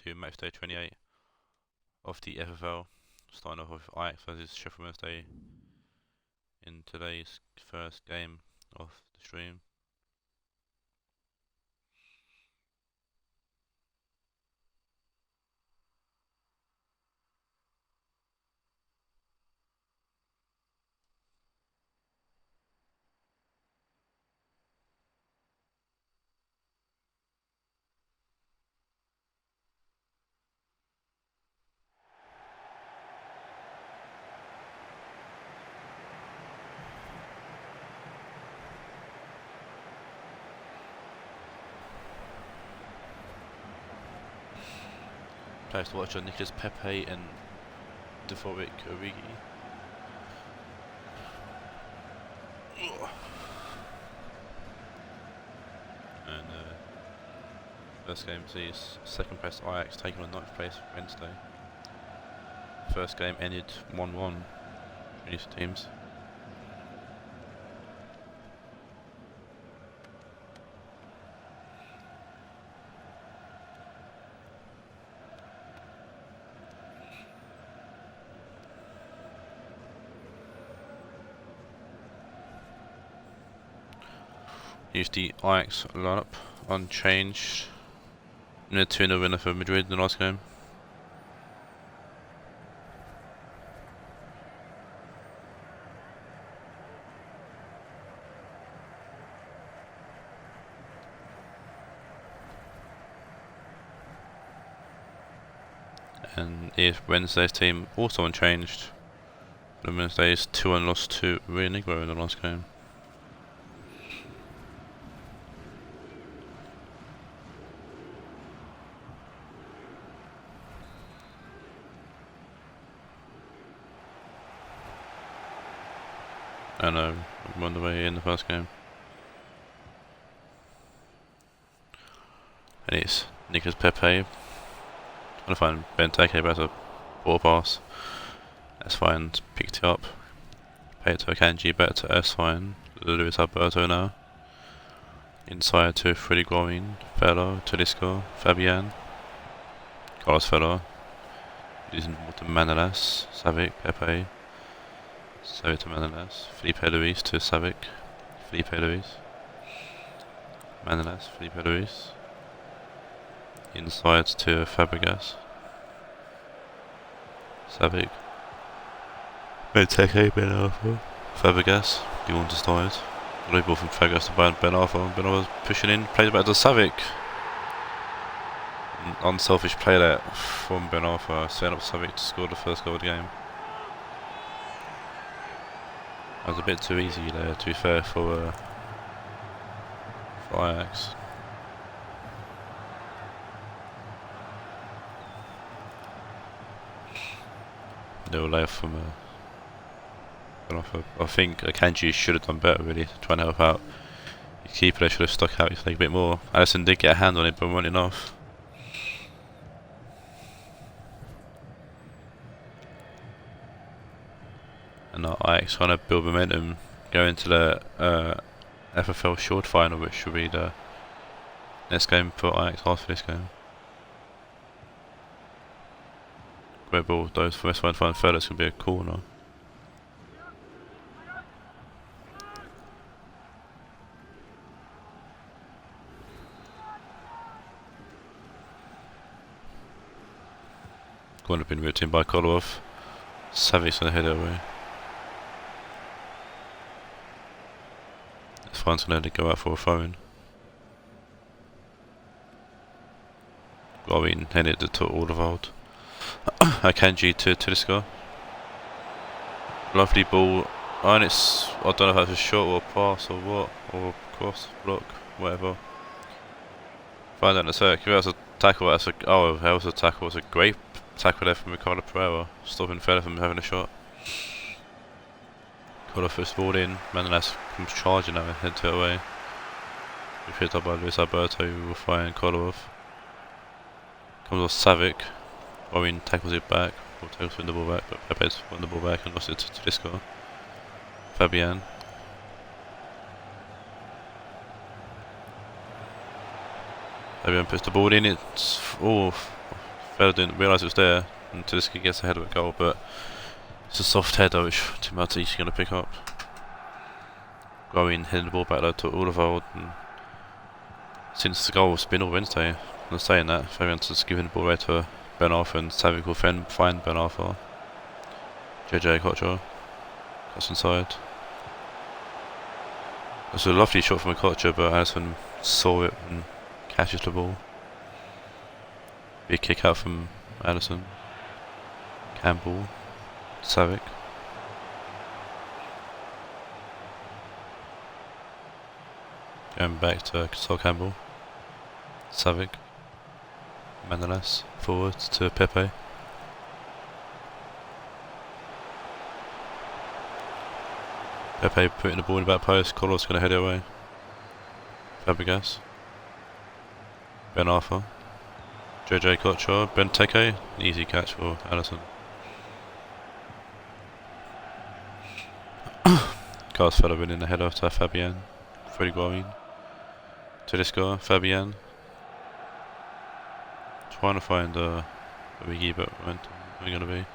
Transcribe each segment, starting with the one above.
to Matchday 28 of the FFL, starting off with Ajax versus Sheffield Wednesday in today's first game of the stream. Players to watch are Nicolas Pepe and Dvorak Origi. And first game sees second place Ajax taking on 9th place Wednesday. First game ended 1-1 between these teams. Here's the Ajax lineup, unchanged. And a 2-0 winner for Madrid in the last game. And here's Wednesday's team, also unchanged. The Wednesday's 2-1 loss to Rionegro in the last game. And won the way in the first game. And it's Nicolas Pepe trying to find Benteke about a ball pass. That's fine, picked it up. Pay it to Akanji, back to Erskine. Luis Alberto now. Inside to Freddy Guarin, Fellow, Talisco, Fabian. Carlos Fellow. Using to Manolas, Savic, Pepe. Savic to Manolas, Felipe Luis to Savic, Felipe Luis, Manolas, Felipe Luis, inside to Fabregas, Savic, Benteke, Ben Arfa, Fabregas, he wants to start. Really ball from Fabregas to Ben Arfa, Ben Arfa's pushing in, plays back to Savic. An unselfish play there from Ben Arfa, setting up Savic to score the first goal of the game. That was a bit too easy there, to be fair, for Ajax. No left from I think Akanji should have done better, really, to try and help out. The keeper there should have stuck out his leg a bit more. Alisson did get a hand on it, but wasn't enough. And Ajax trying to build momentum going into the FFL short final, which will be the next game for Ajax after this game. Great ball, those for West Find third, it's going to be a corner. Corner been ripped in by Kolov. Savic's going to head away. Fine's going to go out for a throw-in. Guarin headed to Alderweireld. Akanji to the score. Lovely ball. And it's, I don't know if that's a shot or a pass or what, or a cross, block, whatever. Find out in a sec. If that was a tackle, that's a, oh, if that was a tackle, it was a great tackle there from Ricardo Pereira, stopping Fella from having a shot. Kolov first ball in, Manolas comes charging now and heads it away. We've hit up by Luis Alberto, who will find Kolov. Comes off Savic, Guarin tackles it back, or tackles the ball back, but Pepe's won the ball back and lost it to Talisco. Fabian. Fabian puts the ball in, it's, oh, Fella didn't realise it was there until this kid gets ahead of a goal, but it's a soft header which Tim Howard's easily going to pick up. Going, heading the ball back there to Oliver, and since the goal has been all Wednesday, I'm saying that, Fabian's just giving the ball away to Ben Arthur, and Savic will find Ben Arthur. JJ Kocher cuts inside. It's a lovely shot from Kocher, but Alisson saw it and catches the ball. Big kick out from Alisson. Campbell. Savic. Going back to Sol Campbell. Savic. Manolas forward to Pepe. Pepe putting the ball in the back post. Kolov's going to head it away. Fabregas. Ben Arthur. JJ Kocher. Benteke. Easy catch for Alisson. Carlos Fella winning the header to Fabian. Freddy Guarin. Tedesco. Fabian. Trying to find a Wiggy, but won't going to be.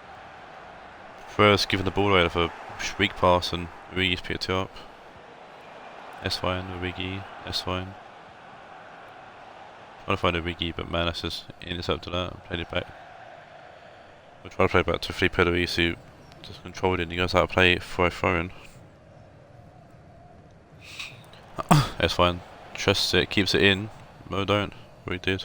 First giving the ball away for a weak pass, and Wiggy's picked it up. S-Fine, Wiggy, S-Fine. Trying to find a Wiggy, but Manas has intercepted that and played it back. We'll try to play it back to Felipe Luis, who just controlled it and he goes out of play for a throw-in. S-Fine trusts it, keeps it in. No, don't. We did.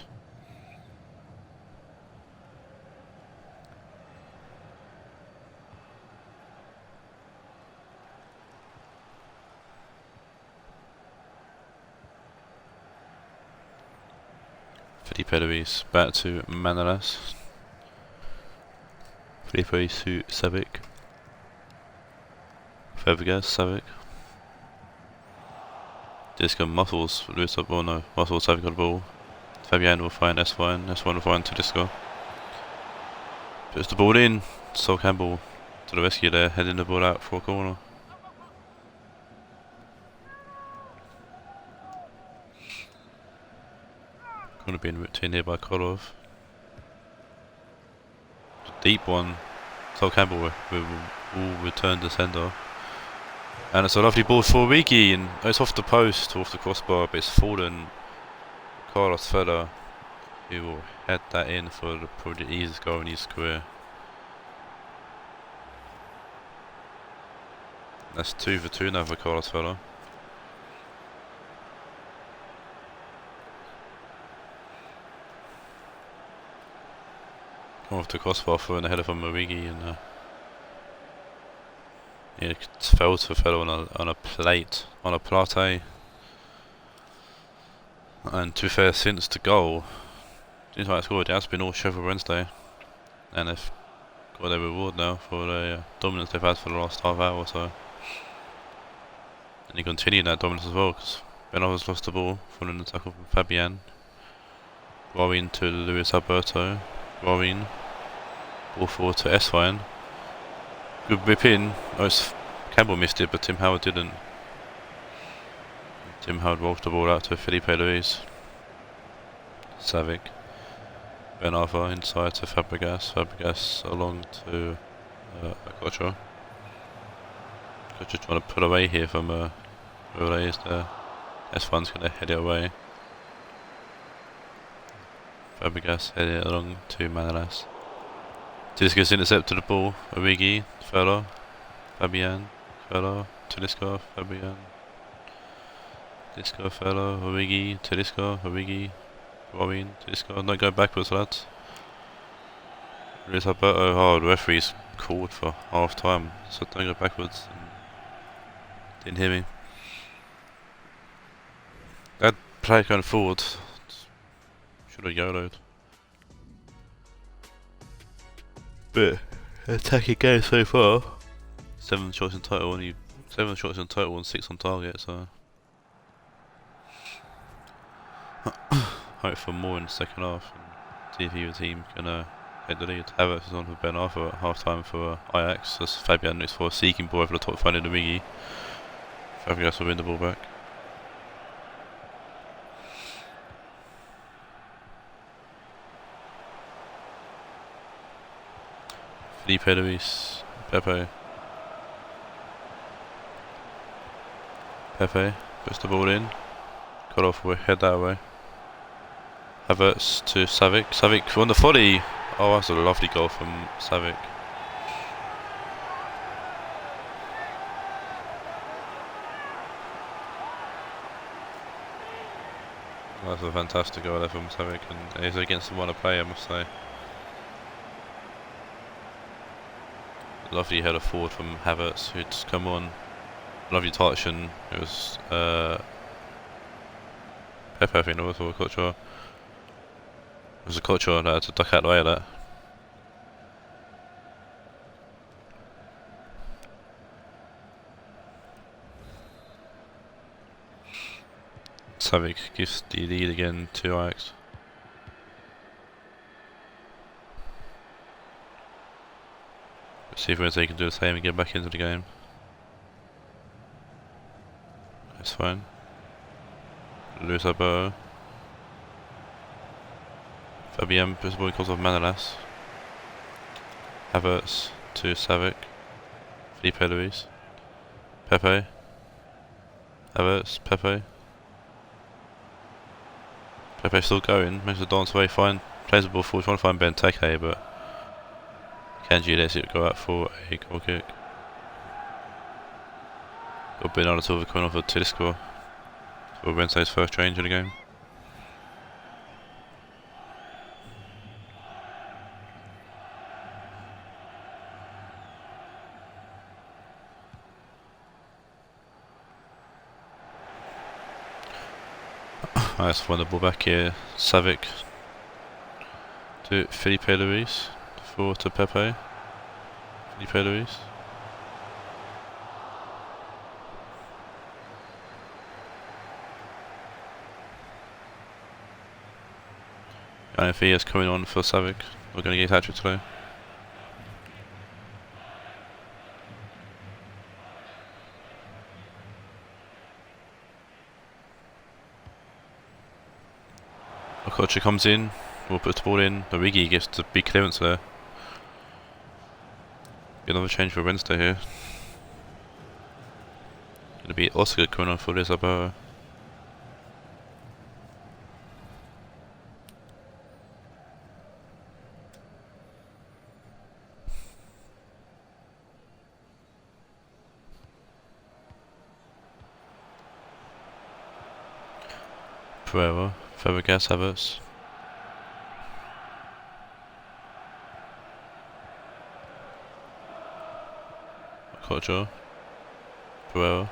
Felipe Luis back to Manolas. Felipe Luis to Savic. Fabregas, Savic. Disco muscles, Luis up, oh no, muscles, Savic got the ball. Fabian will find S1, S1 will find to Disco. Puts the ball in, Sol Campbell to the rescue there, heading the ball out for a corner. Going to be whipped in here by Kolov. Deep one. Sol Campbell will return the sender. And it's a lovely ball for Origi, and it's off the post, off the crossbar, but it's fallen. Carlos Fella, who will head that in for probably the easiest goal in his career. That's 2 for 2 now for Carlos Fella. Come off the crossbar for the header from Origi, and it fell to Fella on a plate, on a plate. And to be fair, since the goal, since I scored, it has been all Sheffield Wednesday, and they've got their reward now for the dominance they've had for the last half hour or so. And they continue that dominance as well, because Ben Arthur's lost the ball following the tackle from Fabian. Guarin to Luis Alberto. Guarin. Ball forward to S-Fine. Good whip in. Oh, Campbell missed it, but Tim Howard didn't. Tim Howard rolled the ball out to Felipe Luis. Savic. Ben Arthur inside to Fabregas. Fabregas along to Kocher. Kocher trying to pull away here from where he is there. S1's going to head it away. Fabregas heading it along to Manolas. Tedesco's intercepted the ball. Origi, Fella, Fabian, Fella, Tedesco, Fabian. Tedesco, Fella, Origi, Tedesco, Origi, Guarin, Tedesco. No, go backwards, lads. Luis Alberto, oh, the referee's called for half time, so don't go backwards. Didn't hear me. That play going forward should have YOLO'd. But attacking game so far. 7 shots in total, only 7 shots in total and 6 on target. So hope for more in the second half and see if either team can get the lead. Ajax is on for Ben Arthur at half time for Ajax as Fabian looks for a seeking ball over the top, finding the Origi. Fabregas will win the ball back. Felipe Luis. Pepe. Pepe puts the ball in. Cut off, we head that way. Havertz to Savic. Savic on the volley. Oh, that's a lovely goal from Savic. That's a fantastic goal there from Savic, and he's against the one to play, I must say. Lovely header forward from Havertz, who'd come on. Lovely touch, and it was Pepe, I think it was, or Couture. It was a Couture that had to duck out the way of that. Savic gives the lead again to Ajax. Let's see if they can do the same and get back into the game. That's fine. Lose our bow. Fabian puts the ball because of Manolas. Havertz to Savic. Felipe Luis. Pepe. Havertz. Pepe. Pepe still going, managed to dance away fine. Plays the ball forward, trying to find Benteke, but Kanji lets it go out for a goal kick. Got Bernardo Silva coming off a Tedesco for Wednesday's first change in the game. Nice, find the ball back here. Savic to Felipe Luis. Forward to Pepe. Felipe Luis. is coming on for Savic. We're going to get a hat-trick today. Okocha comes in, we'll put the ball in. Origi gets the big clearance there. Be another change for Wednesday here. Gonna be Oscar coming on for Lisabella. Pereira, Fabregas, Havertz. Kocho, Pereira.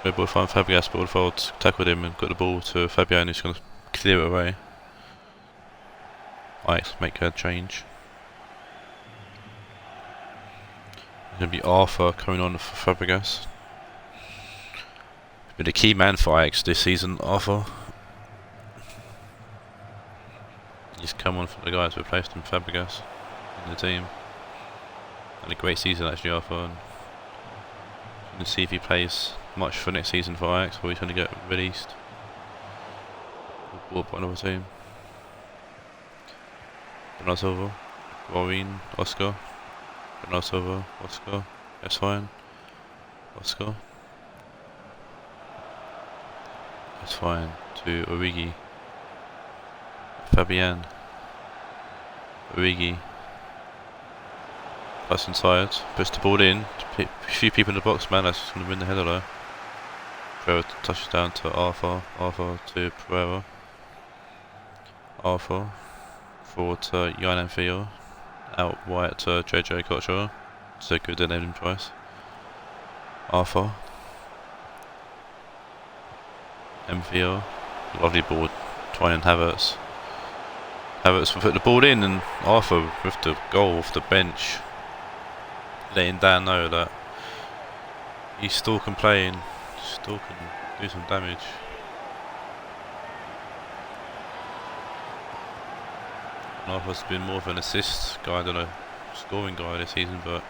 Red Bull found Fabregas, but Woodfold tackled him and got the ball to Fabian, who's going to clear it away. Ajax make a change. It's going to be Arthur coming on for Fabregas. Been a key man for Ajax this season, Arthur. He's come on for the guys who replaced him, Fabregas, in the team. Had a great season actually, Arthur. And we'll see if he plays much for next season for Ajax, or he's going to get released. Bought by another team. Bernardo Silva, Warren, Oscar. Bernardo Silva, Oscar. That's fine. Oscar. That's fine. To Origi. Fabian. Origi. Pass inside. Puts the ball in. A few people in the box, man. That's going to win the header though. Pereira touches down to Arthur. Arthur to Pereira. Arthur. Forward to Jan Theo. Out wide to JJ Kocho. So good they named him twice. Arthur. MVO, lovely ball, Twine and Havertz. Havertz will put the ball in, and Arthur with the goal off the bench, letting Dan know that he still can play and still can do some damage. And Arthur's been more of an assist guy than a scoring guy this season, but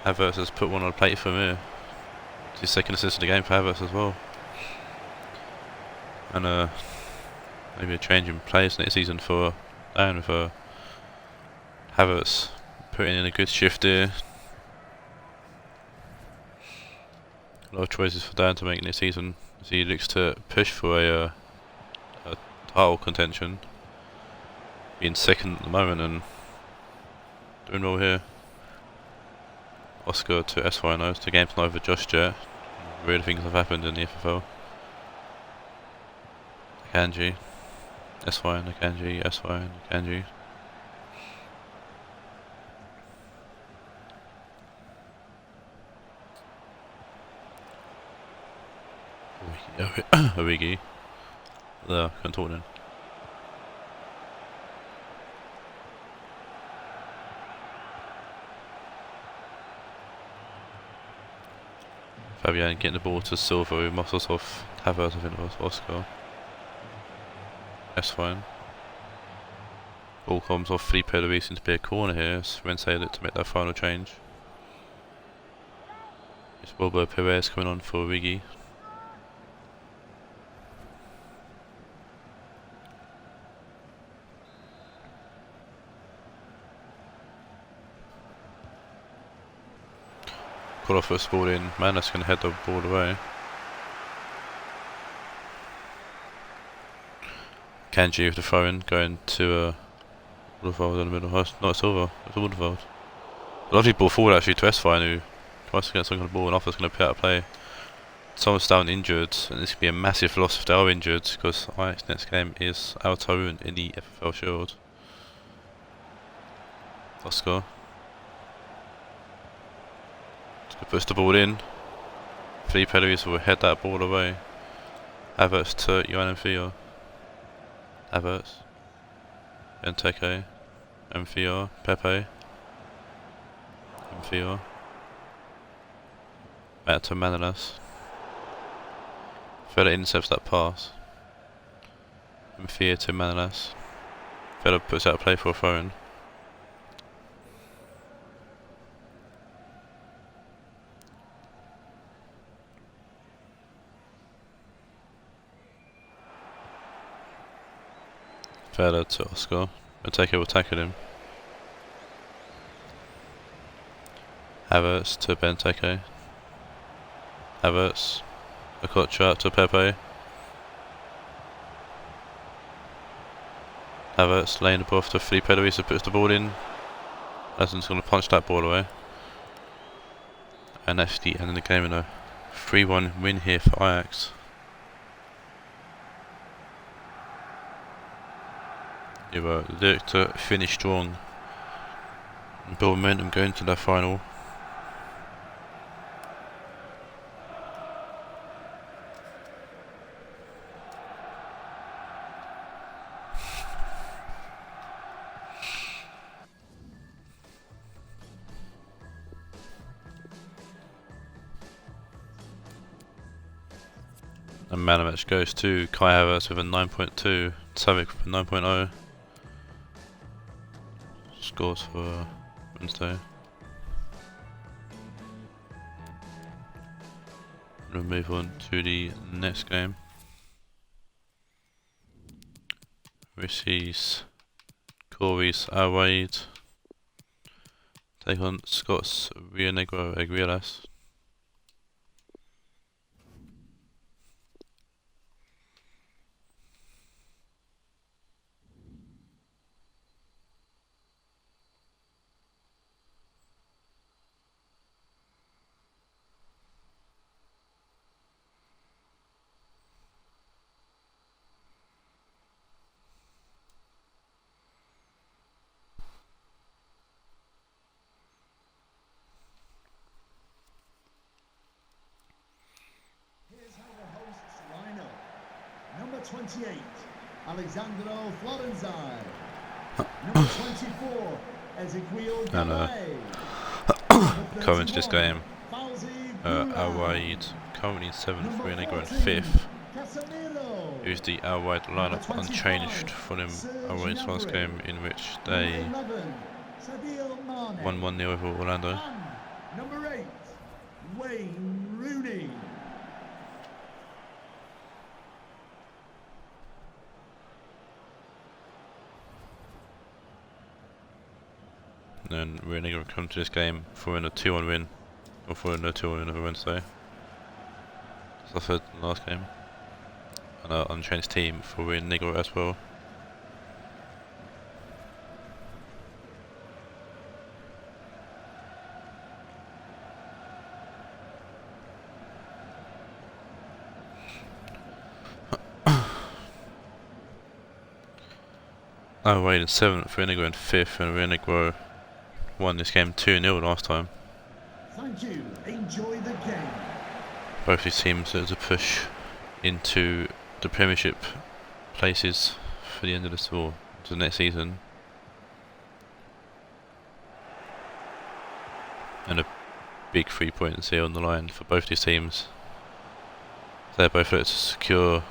Havertz has put one on the plate for me. It's his second assist of the game for Havertz as well. And maybe a change in players next season for Dan with Havertz putting in a good shift here. A lot of choices for Dan to make this season as he looks to push for a title contention. Being second at the moment and doing well here. Oscar to S-Fine though. The game's not over just yet. Weird things have happened in the FFL. Akanji. S-Fine, Akanji, S-Fine, Akanji. Origi. There, can't talk then. Fabian getting the ball to Silva, who muscles off Havertz, I think it was Oscar. That's fine. Ball comes off Felipe Luis, seems to be a corner here, so Rense look to make that final change. It's Wilbur Perez coming on for Origi. Call off first ball in, man that's going to head the ball away. Kanji with the throw in, going to Woodveld in the middle. No, it's over, it's a Woodveld. Lovely ball forward actually to S-Fine, who tries to get something on the ball and offers going to put out of play. Someone's down injured, and this could be a massive loss if they are injured, because Ajax next game is Taawoun in the FFL Shield. Oscar. Puts the ball in. Felipe Luis will head that ball away. Havertz to Rionegro. Havertz. Benteke. MVR. Pepe. MVR. Back to Manolas. Fella intercepts that pass. MVR to Manolas. Fella puts out a play for a throw-in. Fella to Oscar. Benteke will tackle him. Havertz to Benteke. Havertz. Okocha to Pepe. Havertz laying the ball off to Felipe Luis, who puts the ball in. Hasn's going to punch that ball away. And that's the end of the game in a 3-1 win here for Ajax. You look to finish strong and build momentum going to the final. And man of match goes to Kai Havertz with a 9.2, Savic with a 9.0. Scores for Wednesday. We'll move on to the next game, which is Corey's Raed take on Scott's Rionegro Aguilas. Number 28, Alexandro Florenzai. Number 24, Ezequiel Galay. Coming to this game, Raed currently in 7th, Rionegro in 5th. Here's the Raed lineup unchanged from Raed's last game, in which they won 1-0 over Orlando. Number 8, Wayne Rooney. And then Rionegro come to this game for a 2-1 win, or for a 2-1 win over Wednesday. Suffered in the last game. And an unchanged team for Rionegro as well. Raed in 7th, Rionegro in 5th, and Rionegro won this game 2-0 last time. Thank you. Enjoy the game. Both these teams are to push into the Premiership places for the end of the tour, to the next season. And a big 3 points here on the line for both these teams. They're both looking to secure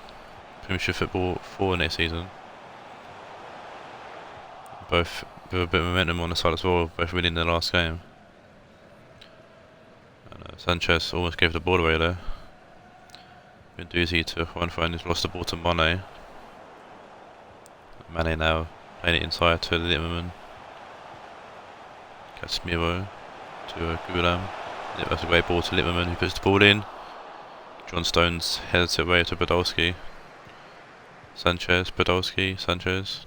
Premiership football for next season. Both with a bit of momentum on the side as well, both winning their last game. And, Sanchez almost gave the ball away there. Guendouzi to Juan Fran, who's lost the ball to Mane. Mane now playing it inside to Litmanen. Casemiro to Gulam. That's a great ball to Litmanen, who puts the ball in. John Stones heads it away to Podolski. Sanchez, Podolski, Sanchez.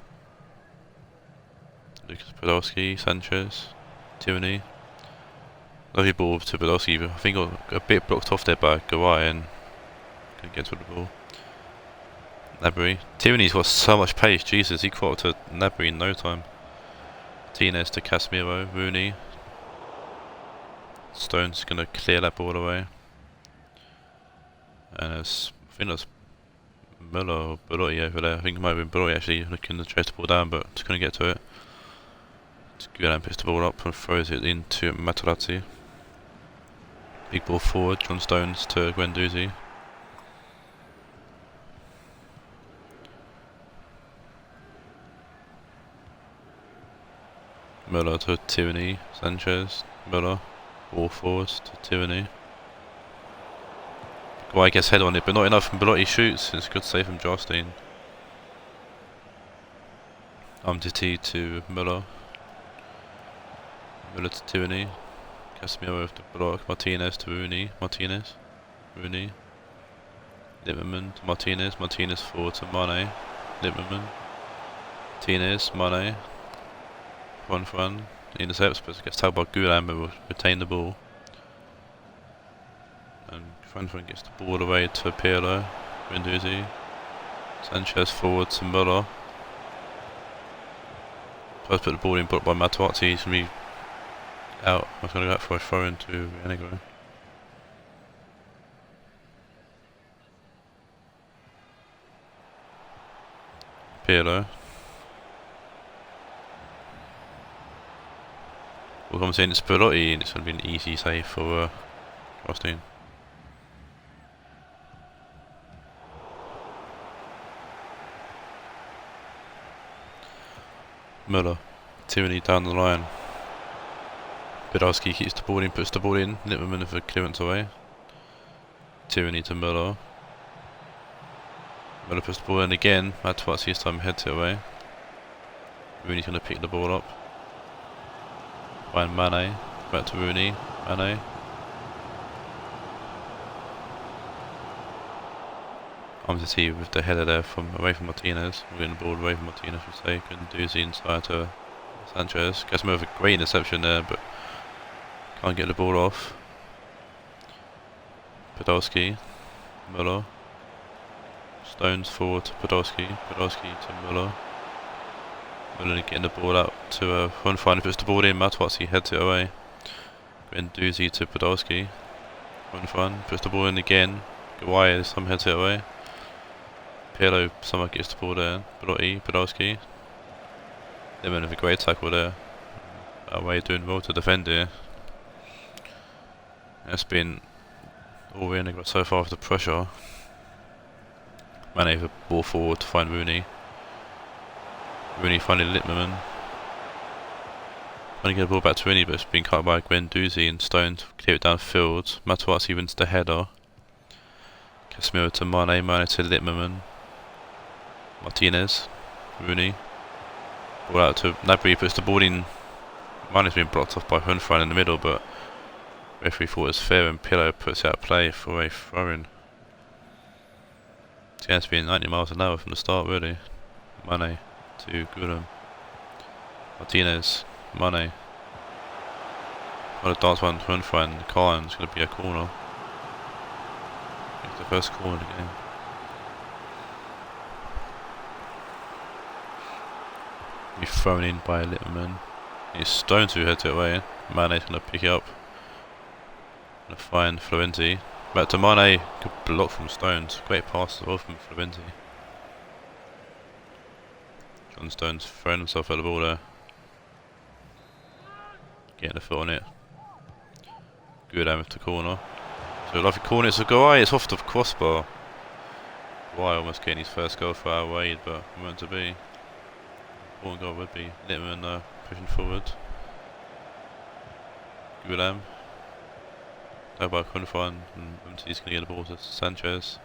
Lucas Podolski, Sanchez, Tierney. Lovely ball to Podolski, I think got a bit blocked off there by Garay and couldn't get to the ball. Gnabry. Tierney's got so much pace, Jesus, he caught to Gnabry in no time. Martinez to Casemiro, Rooney. Stone's going to clear that ball away. And I think that's Müller or Belotti over there. I think it might have been Belotti actually looking to chase the ball down, but just couldn't get to it. Gulam picks the ball up and throws it into Materazzi. Big ball forward, John Stones to Guendouzi. Müller to Tierney, Sanchez, Müller, ball forwards to Tierney. Guay gets head on it, but not enough, and Belotti shoots. It's a good save from Jarstein. Umtiti to Müller. Müller to Tierney. Casemiro with the block. Martinez to Rooney. Martinez. Rooney. Litmanen to Martinez. Martinez forward to Mane. Litmanen. Martinez. Mane. Juan Fran. Intercepts, but gets tagged by Gulam, but will retain the ball. And Juan Fran gets the ball away to Pirlo. Guendouzi. Sanchez forward to Müller. Tries to put the ball in, blocked by Materazzi. He's going to be out. I was going to go out for a throw into Rionegro. Pirlo. Ball comes in, it's Belotti, and it's going to be an easy save for Jarstein. Müller. Tierney down the line. Podolski keeps the ball in, puts the ball in. Litmanen with a clearance away. Tierney to Müller. Müller puts the ball in again. Materazzi this time heads it away. Rooney's going to pick the ball up. Find Mane. Back to Rooney. Mane. Umtiti with the header there from away from Martinez. We're getting the ball away from Martinez for sake. And Guendouzi inside to Sanchez. Casemiro with a great interception there, but can't get the ball off. Podolski, Müller. Stones forward to Podolski. Podolski to Müller. Müller getting the ball out to Juan Fran, puts the ball in. Materazzi heads it away. Guendouzi to Podolski. Juan Fran puts the ball in again. Garay this time heads it away. Pirlo somehow gets the ball there. Belotti, Podolski. Litmanen with a great tackle there. Away doing well to defend here. That's been all Rionegro so far with the pressure. Mane with a ball forward to find Rooney. Rooney finding Litmanen. Trying to get the ball back to Rooney, but it's been cut by Guendouzi and Stones to clear it downfield. Materazzi wins the header. Casemiro to Mane, Mane to Litmanen. Martinez, Rooney. Ball out to Gnabry, puts the ball in. Mane's been blocked off by Hunfran in the middle, but referee thought it was fair and Pirlo puts out play for a throw-in. It's going to be 90 miles an hour from the start, really. Mane to Gulam. Martinez, Mane. On a dance one to Hunfran, Khan's going to be a corner. It's the first corner of the game. He's thrown in by Litterman. He's Stones who heads it away. Mane's going to pick it up. Going to find Florenti. Back to Mane. Good block from Stones. Great pass as well from Florenti. John Stones throwing himself at the ball there. Getting the foot on it. Good aim with the corner. So a lovely corner. It's a Guy. It's off the crossbar. Guy almost getting his first goal for our Raed, but it meant to be. One goal would be Litterman pushing forward. Gulam. Now by Hunfran, and he's going to get the ball to Sanchez.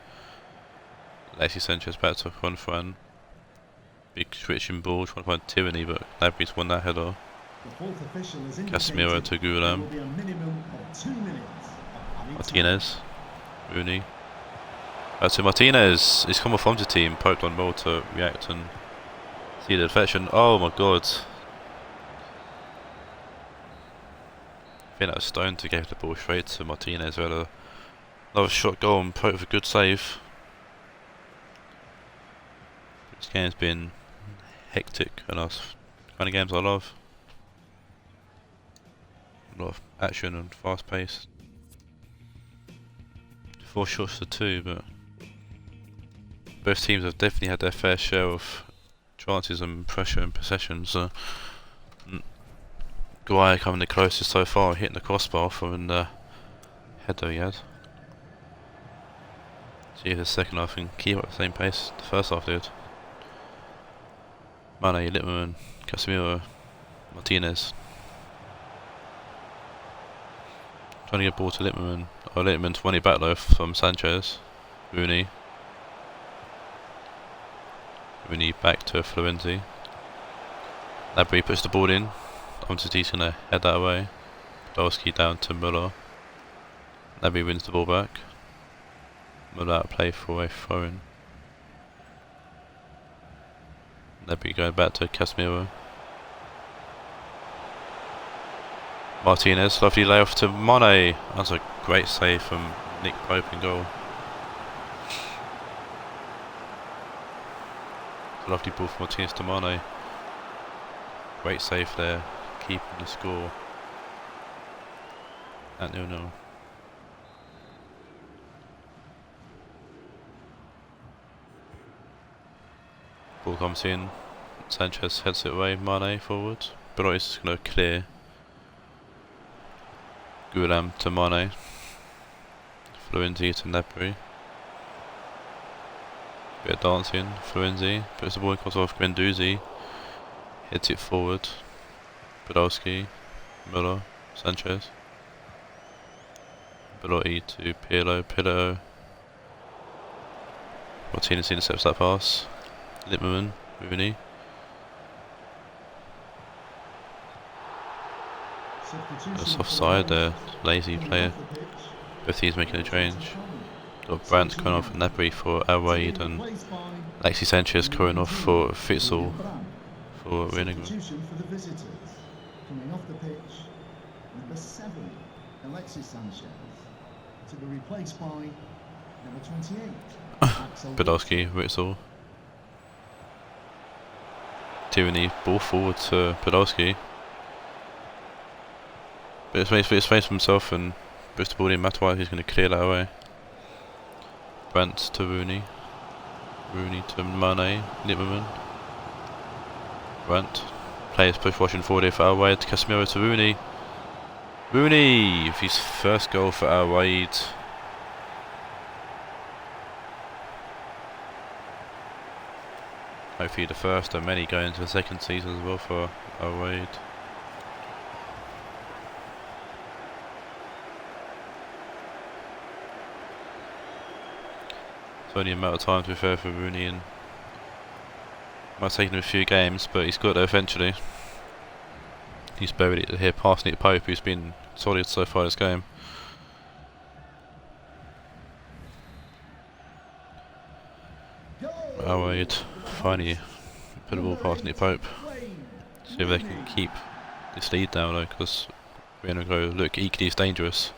Alexis Sanchez back to Hunfran. Big switching ball, trying to find Tierney, but Gnabry's won that header. Casemiro to Gulam. Martinez. Rooney. Back to Martinez. He's come off onto the team, poked on ball to react and see the deflection. Oh my god. I think that was Stone to give the ball straight to Martinez. We had another shot goal and poked with a good save. This game's been hectic and that's the kind of games I love. A lot of action and fast pace. 4 shots to 2, but both teams have definitely had their fair share of chances and pressure and possession. So Guy coming the closest so far, hitting the crossbar from the header he had. See if the second half can keep up the same pace the first half did. Mane, Litterman, Casemiro, Martinez. Trying to get ball to Litterman. Oh, Litterman's won it back though from Sanchez. Rooney. Rooney back to Florenti. Gnabry puts the ball in. He's going to head that away. Podolski down to Müller. Gnabry wins the ball back. Müller out of play for a throw-in. Gnabry going back to Casemiro. Martinez, lovely layoff to Mane. That's a great save from Nick Pope in goal. Lovely ball from Martinez to Mane. Great save there, keeping the score at 0-0. Ball comes in, Sanchez heads it away, Mane forward. Belois is going to clear. Gulam to Mane. Florenti to Gnabry. Bit of dancing, Florenzi puts the ball across off Guendouzi, hits it forward, Podolski, Müller, Sanchez, Belotti to Pirlo, Martinez intercepts that pass, Litterman, Rooney. That's offside there, lazy player, both teams making a change. Got Brandt coming off for Gnabry for Raed and Alexis Sanchez coming off for Fitzel for Rionegro. Coming off the pitch, number 7, Alexis Sanchez, to be replaced by number 28. Podolski, Fitzel. Tierney, ball forward to Podolski. But it's space for himself and puts the ball in. Matwai, he's going to clear that away. Brandt to Rooney. Rooney to Mane. Litterman. Brandt. Players push washing forward here for Raed. Casemiro to Rooney. Rooney with his first goal for Raed. Hopefully the first and many going into the second season as well for Raed. It's only a matter of time to be fair for Rooney, and might take him a few games, but he's got there eventually. He's buried it here, passing it to Pope, who's been solid so far this game. Raed finally put the ball past Nick Pope. See if they can keep this lead down though, because Rionegro look equally as dangerous.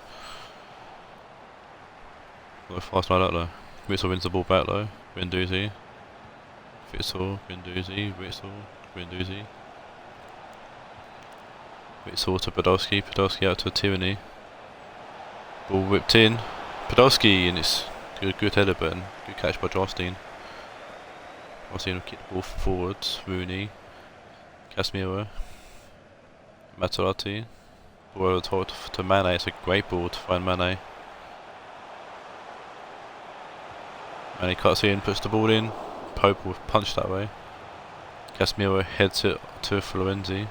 Go fast like that though. Whistle wins the ball back though. Guendouzi. Whistle, Guendouzi, Whistle, Guendouzi. Whistle to Podolski, Podolski out to Tierney. Ball whipped in. Podolski, and it's good header, but good catch by Jarstein. Jarstein will kick the ball forwards. Rooney. Casemiro. Materazzi. Ball over the top to Mane. It's a great ball to find Mane. Mane cuts in, puts the ball in. Pope will punch that way. Casemiro heads it to Florenzi.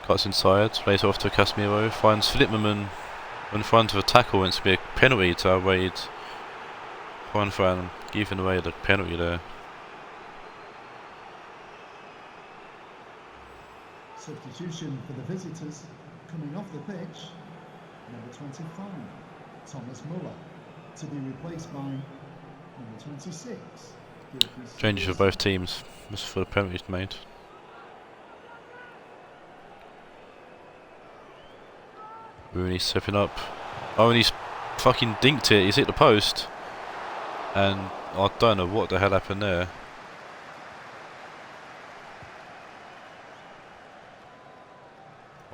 Cuts inside, plays off to Casemiro, finds Flipperman in front of a tackle, and it's going to be a penalty to Raed. Juan Fran giving away the penalty there. Substitution for the visitors, coming off the pitch, number 25, Thomas Muller, to be replaced by number 26. Changes for both teams, just for the penalties made. Rooney stepping up. Oh, and he's fucking dinked it. He's hit the post. And I don't know what the hell happened there.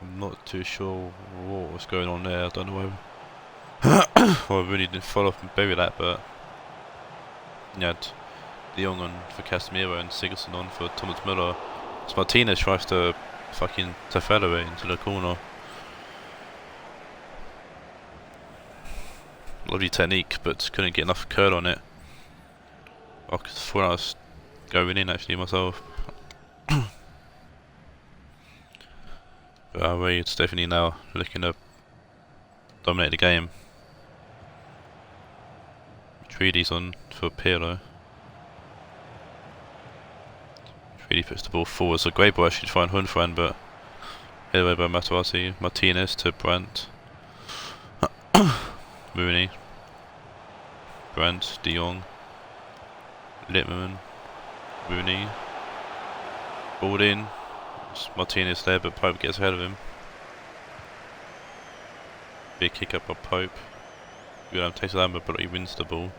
I'm not too sure what was going on there. I don't know why Rooney didn't follow up and bury that, but he had De Jong on for Casemiro and Sigurdsson on for Thomas Müller. So Martinez tries to fucking Tafella it into the corner. Lovely technique, but couldn't get enough curl on it. I thought I was going in actually myself. But Raed's definitely now looking to dominate the game. Treaty's on for Pirlo. Treaty puts the ball forward, so great ball actually to find Hunfran, but headed away by Materazzi. Martinez to Brandt. Rooney, Brandt, De Jong, Littman, Rooney, ball in. Martinez there, but Pope gets ahead of him. Big kick up by Pope. Guillaume takes it but he wins the ball.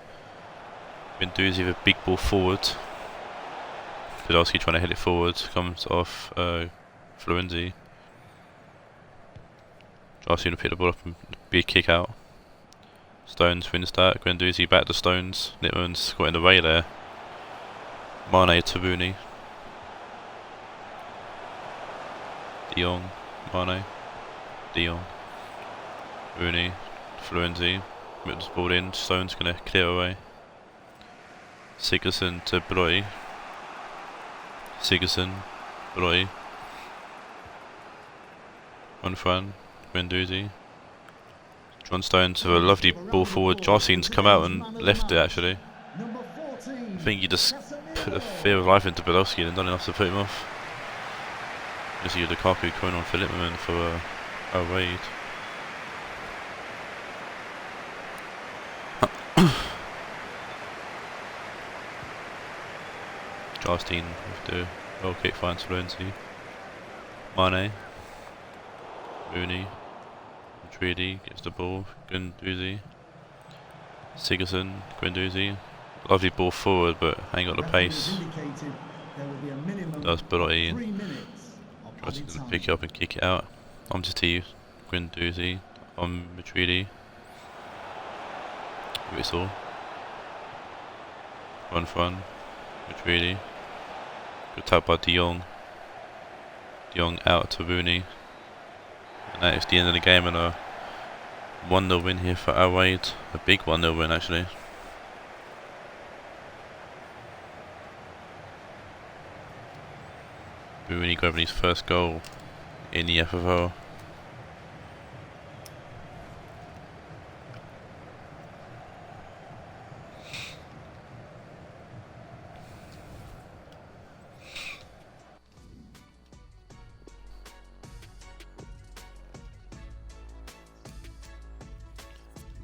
Guendouzi with a big ball forward. Podolski trying to hit it forward, comes off Florenzi. Jarstein will pick the ball up and big kick out. Stones wins that. Guendouzi back to Stones. Littman's got in the way there. Mane to Rooney. De Jong, Mane, De Jong, Rooney, Florenzi. Whips the ball in. Stones going to clear away. Sigurdsson to Bloy. Sigurdsson, Bloy. Unfran, Guendouzi. John Stones with a lovely ball forward. Jarstein's come out and left it actually. I think he just put a fear of life into Podolski and done enough to put him off. You see Lukaku coming on for Littman for Raed. Jarstein with the goal kick finds Florenzi. Mane. Rooney. Treaty gets the ball. Guendouzi. Sigurdsson. Guendouzi. Lovely ball forward, but ain't got the pace. Does Belotti. Tries to pick it up and kick it out. On to T. Guendouzi. On Matreedy. Whistle. Run. Matreedy. Good tap by De Jong. De Jong out to Rooney. And that is the end of the game, and a 1-0 win here for Raed. A big 1-0 win actually. Rooney grabbing his first goal in the FFL.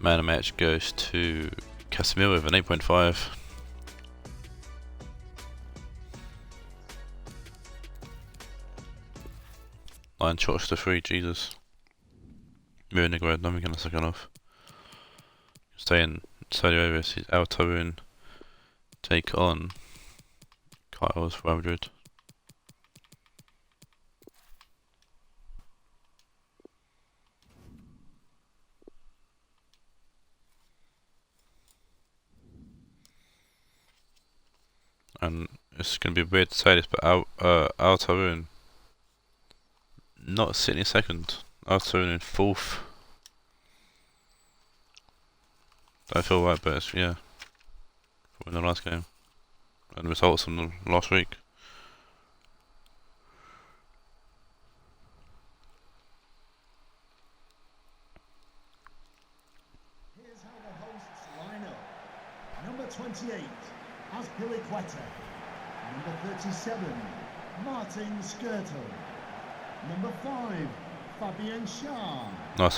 Man of the match goes to Casemiro with an 8.5. Nine shots to 3, Jesus. Rionegro had nothing in the second half. Staying Saudi Arabia, Taawoun take on Kyle's for Madrid. And it's going to be weird to say this, but Taawoun not sitting in second, Taawoun in fourth. Don't feel right, but it's, yeah, in the last game. And the results from the last week. Here's how the hosts line up. Number 28, Azpilicueta. Number 37, Martin Skirtle. Number 5, Fabian Schär. Last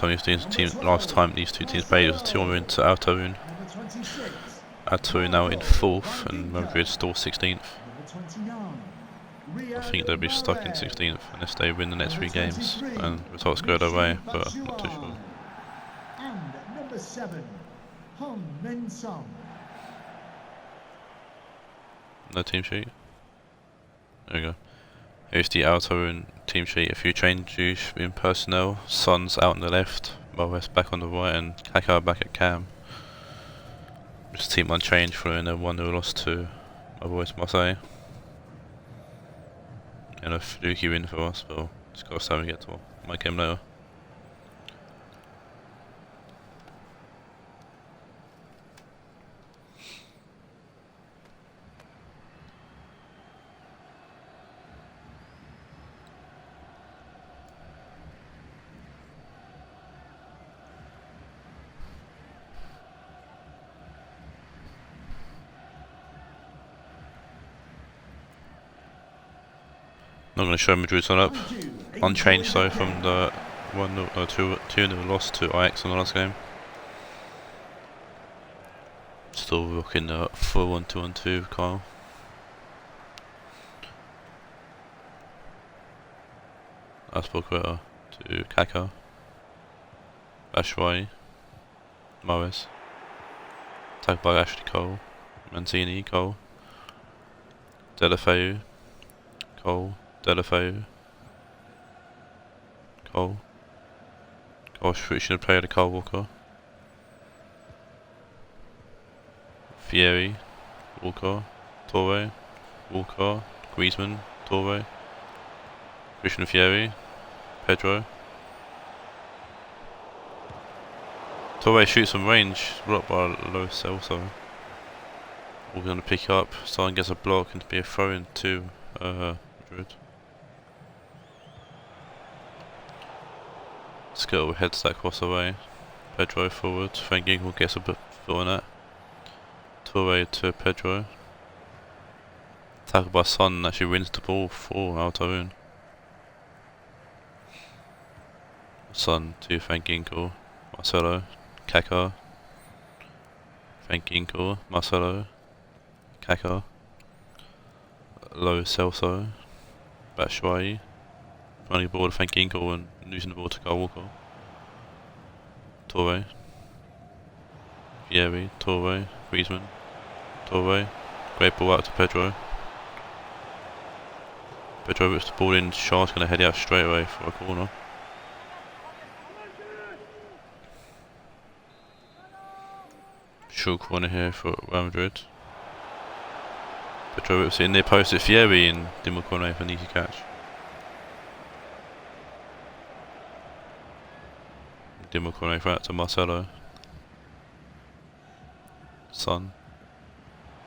time these two teams played was 2-1 to Taawoun. Number 26, Taawoun now in 4th and Madrid still 16th. number 29, I think they'll be stuck in 16th unless they win the next 3 games and results go their way, but I'm not too sure. And number 7, Hong Min Son. No team sheet. There we go. Here's the Taawoun team sheet. A few changes in personnel. Son's out on the left, West back on the right, and Kaká back at cam. This team unchanged following a 1-0 loss to my boys Marseille. And a fluky win for us, but just got to see how we get to my game later. Not going to show Madrid's on up. Unchanged though from the 2-0 loss to Ajax in the last game. Still rocking the 4-1-2-1-2 Kyle. Azpilicueta to Kaká. Batshuayi. Mahrez. Tagged by Ashley Cole. Mancini, Cole. Deulofeu. Cole. Deulofeu. Cole. Should have played a Kyle Walker. Fieri. Walker. Torre. Walker. Griezmann. Torre. Christian Fieri. Pedro. Torre shoots from range, blocked by Lo Celso. We're going to pick up, Son gets a block and to be a throw in to Madrid. Skittle heads that cross away. Pedro forward, Van Ginkel gets a foot on that. Torre to Pedro. Tackled by Son, actually wins the ball for Taawoun. Son to Van Ginkel, Marcelo, Kaká, Van Ginkel, Marcelo, Kaká, Lo Celso, Batshuayi, running the ball to Van Ginkel and losing the ball to Kyle Walker. Torre, Fieri, Torre, Griezmann, Torre, great ball out to Pedro. Pedro whips the ball in, Schär's going to head out straight away for a corner. Short corner here for Real Madrid. Pedro whips it in near post at Fieri and Dimmer corner for an easy catch. Dimmer corner out to Marcelo. Son.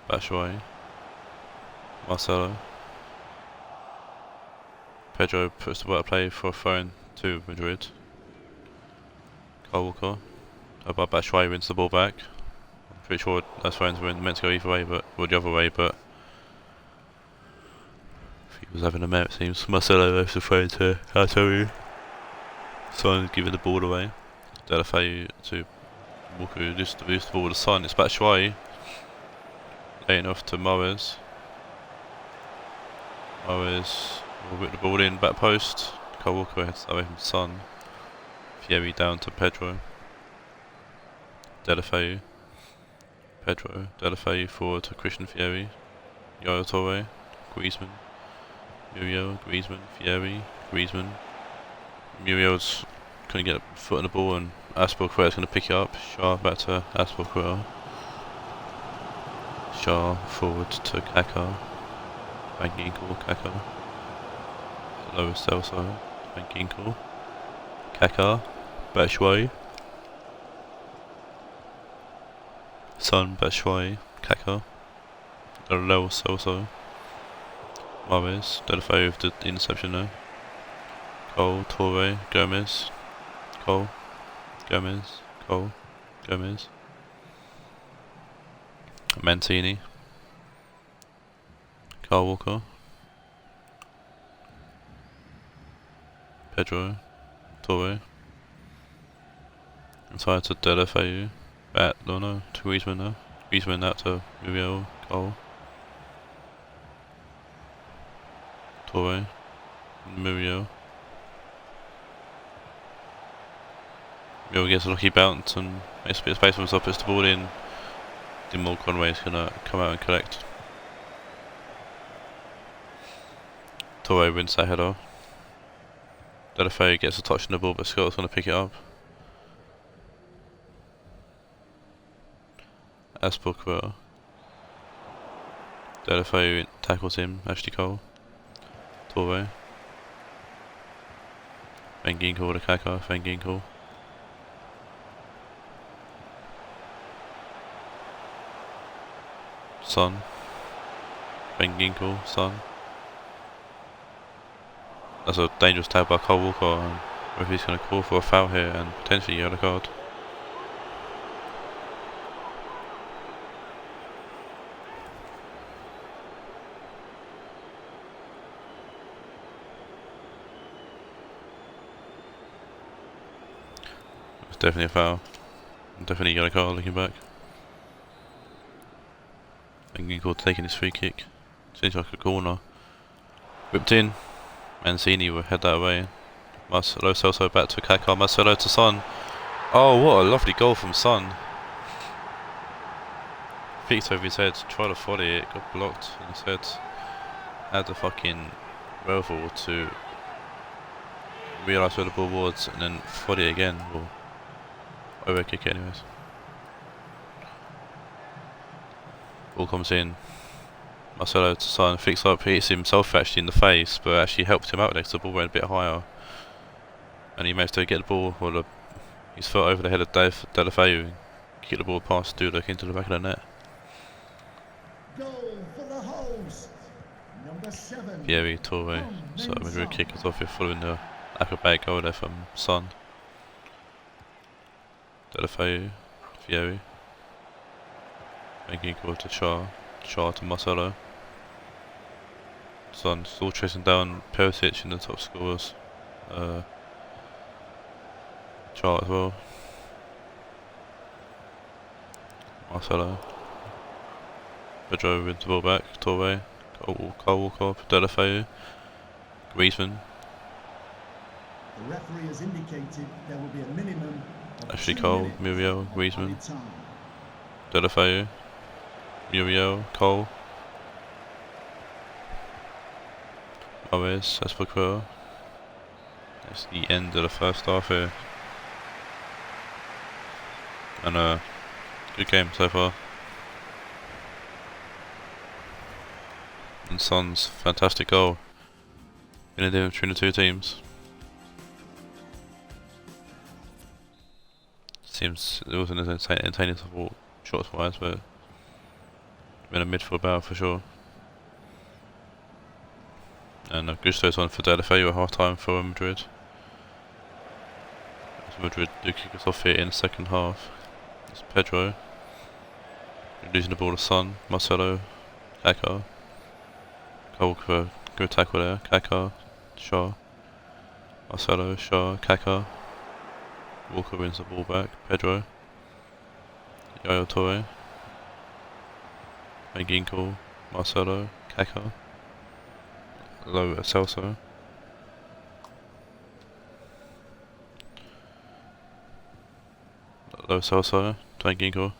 Batshuayi. Marcelo. Pedro puts the better play for a throw to Madrid. Kyle Walker. About Batshuayi wins the ball back. Pretty sure those phones were meant to go either way, or the other way, but if he was having a mare, it seems. Marcelo left the phone to Taawoun. Son giving the ball away. Deulofeu to Walker loses the ball with the Son. It's back Shuai. Laying off to Mahrez. Mahrez will whip the ball in, back post. Kyle Walker heads away from Son. Fieri down to Pedro. Deulofeu. Pedro. Deulofeu forward to Christian Fieri. Yaya Toure. Griezmann. Muriel. Griezmann. Fieri. Griezmann. Muriel's couldn't get a foot on the ball and Aspelquer's going to pick it up. Shaw back to Aspelquer. Shaw forward to Kaká. Van Ginkel. Kaká. Lower Celso. Van Ginkel. Kaká. Batshuayi. Son. Batshuayi. Kaká. Lower Celso. Mahrez. Deulofeu with the interception there. Cole. Toure. Gomez. Cole. Gomez. Cole. Gomez. Mancini. Kyle Walker. Pedro. Toure. Inside to Deulofeu. Back, no, to Griezmann now. Griezmann out to Muriel. Cole. Toure. Muriel. Muriel gets a lucky bounce and makes a bit of space for himself, puts the ball in. Dimol Conway's gonna come out and collect. Toure wins that header. Deulofeu gets a touch on the ball, but Scott's gonna pick it up. Aspelquer. Deulofeu tackles him, Ashley Cole. Toure. Van Ginkel to Kaká, Van Ginkel. Son. Van Ginkel, Son. That's a dangerous tag by Kyle Walker, and if he's going to call for a foul here and potentially yellow card. It's definitely a foul. Definitely a yellow card looking back. Van Ginkel taking his free kick. Seems like a corner. Whipped in. Mancini will head that away. Marcelo Celso back to Kaká. Marcelo to Son. Oh, what a lovely goal from Son. Peeked over his head, tried to volley it, got blocked and his head. Had the fucking wherewithal to realise where the ball was and then volley it again. Or over kick it anyways. Ball comes in. Marcelo to Son, fix up, hits himself actually in the face, but actually helped him out there because the ball went a bit higher. And he managed to get the ball, well, his foot over the head of Deulofeu and kick the ball past Dudek into the back of the net. Goal for the host. Number 7. Fieri, Toure, so Madrid kick is off here following the acrobatic goal there from Son. Deulofeu, Fieri. Making equal to Shaw. Shaw to Marcelo. Son still chasing down Perisic in the top scorers. Shaw as well. Marcelo. Pedro wins the ball back. Toure. Kyle Walker. Deulofeu. Griezmann. The referee has indicated there will be a minimum of Ashley 2 Cole. minutes Muriel. of Griezmann. added time. Deulofeu. Muriel. Cole. Mahrez. Aspelquer. That's the end of the first half here. And good game so far. And Son's fantastic goal in the difference between the two teams. Seems it wasn't as entertaining as I thought shots wise, but been a midfield battle for sure. And Gusto's on for Deulofeu at half time for Madrid. So Madrid do kick us off here in the second half. It's Pedro. Losing the ball to Son. Marcelo. Kaká. Cole for good tackle there. Kaká. Shaw. Marcelo. Shaw. Kaká. Walker wins the ball back. Pedro. Yaya Toure, Ginko, Marcelo, Kaka, Lo Celso, Lo Celso, Ginko,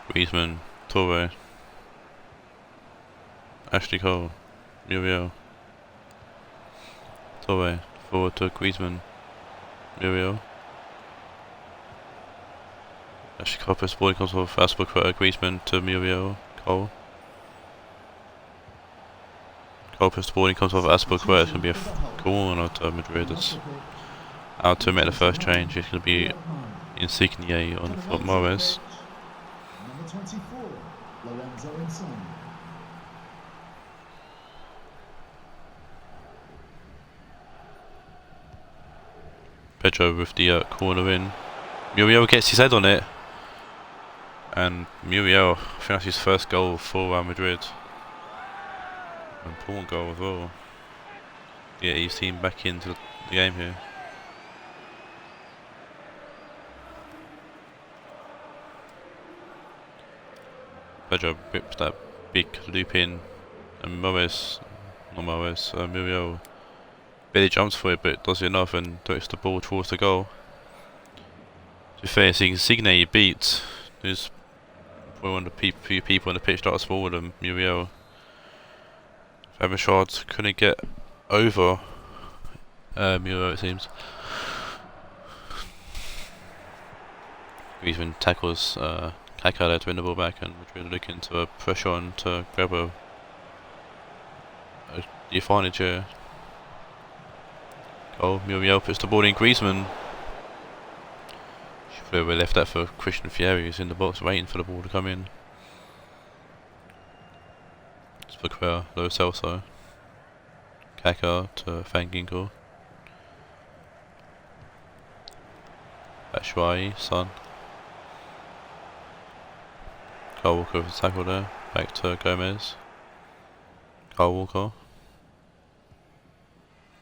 Griezmann, Toure, Ashley Cole, Muriel, Toure, forward to Griezmann, Muriel, Ashley Cole press the ball, comes off Aspilicueta, Griezmann to Muriel, Cole. Cole press the ball, he comes off Aspilicueta, it's going to be a corner to Madrid. It's out to make the first change, it's going to be Insigne on for Morris. Number 24, Lorenzo Insigne. Pedro with the corner in. Muriel gets his head on it. And Muriel, I think that's his first goal for Real Madrid. An important goal as well. Yeah, his team back into the game here. Pedro rips that big loop in, and Muriel barely jumps for it, but does enough and directs the ball towards the goal. To be fair, Insigne beat. There's probably one of the few people on the pitch that are smaller than Muriel. Fabershard couldn't get over Muriel, it seems. Griezmann tackles Kaka there to win the ball back, and Madrid looking to a pressure on to grab the advantage here. Goal, Muriel puts the ball in. Griezmann. Should probably left that for Christian Fieri, who's in the box waiting for the ball to come in. Spilicueta, Lo Celso, Kaka to Ginko, Batshuayi, Son. Kyle Walker with the tackle there, back to Gomez, Kyle Walker,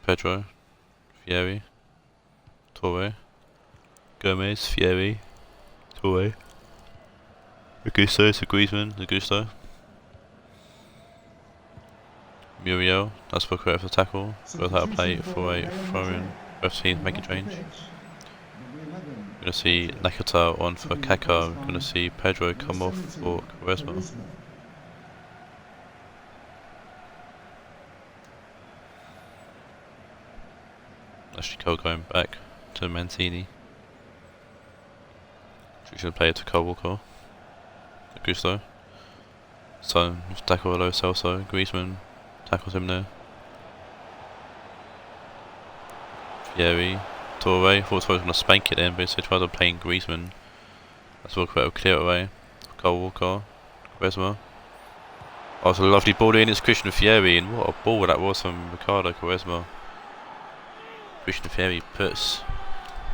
Pedro, Fieri, Toure, Gomez, Fieri, Toure, Augusto to Griezmann, Augusto, Muriel, that's for correct for the tackle, goes out of play for a throw-in, both teams make a change. We're going to see Nakata on for Kaka, we're going to see Pedro come off for Quaresma. Ashley Cole going back to Mancini. We should play it to Kyle Walker. Augusto. So, tackle Lo Celso. Griezmann tackles him there. Fieri. Toure. Thought Toure was going to spank it then, but instead tried to play in Griezmann. That's all quite a clear away. Kyle Walker. Quaresma. Oh, it's a lovely ball in. It's Christian Fieri, and what a ball that was from Ricardo Quaresma. Christian Fieri puts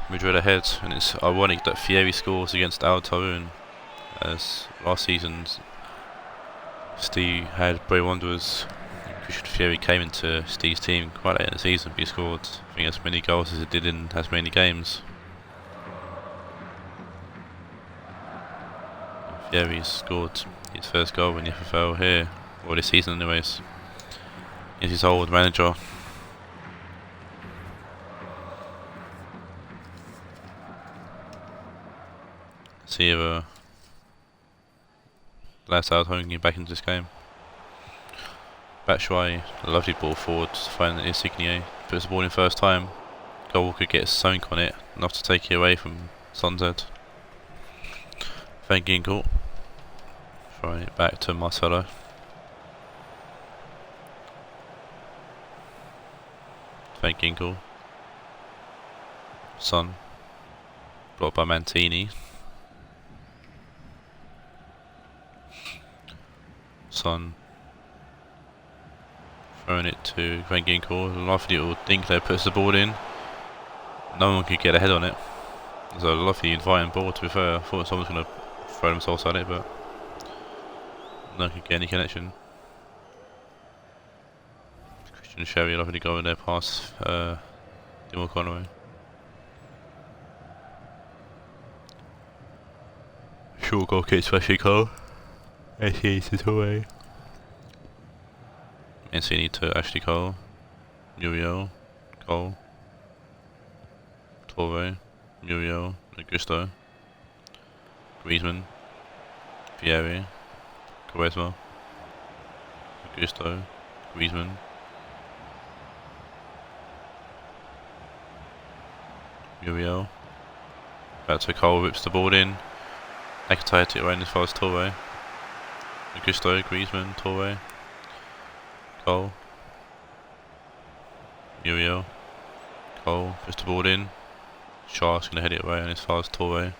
Madrid ahead, and it's ironic that Fieri scores against Taawoun, as last season Steve had Bray Wanderers. Christian Fieri came into Steve's team quite late in the season, but he scored, I think, as many goals as he did in as many games. Fieri scored his first goal in the FFL here, or this season anyways. He's his old manager. See if Galatasaray home getting back into this game. Batshuayi, a lovely ball forward to find Insigne, puts the ball in first time. Kyle Walker gets sunk on it, enough to take it away from Sunset. Ginko, throwing it back to Marcelo. Ginko, Son, blocked by Mancini. Son throwing it to Ginko, a lovely little dink there, puts the ball in. No one could get a head on it. It's a lovely inviting ball, to be fair. I thought someone was going to throw themselves at it, but not gonna get any connection. Christian Sherry lovely go in there past Dimo Conway. Short goal kick to Ashley Cole. Ashley to Torre. Mancini to Ashley Cole. Muriel. Cole. Torre. Muriel. Augusto. Griezmann. Vieri. Quaresma. Augusto. Griezmann. Muriel. Back to Cole, rips the ball in. Nakataya to it around as far as Torre. Augusto, Griezmann, Torre. Cole. Muriel. Cole, puts the ball in. Shah's gonna head it away and as far as Torre.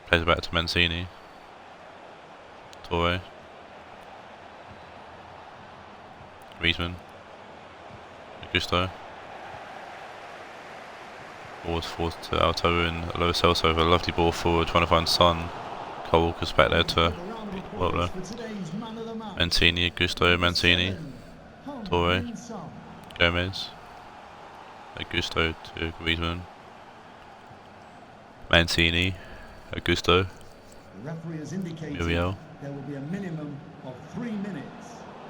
Plays it back to Mancini. Torre. Griezmann. Augusto. Ball's forced to Taawoun, Lo Celso with a lovely ball forward, trying to find Son. Cole goes back there to Butler. Mancini, Augusto, Mancini. Torre. Gomez. Augusto to Griezmann. Mancini. Augusto. Muriel. There will be a minimum of 3 minutes.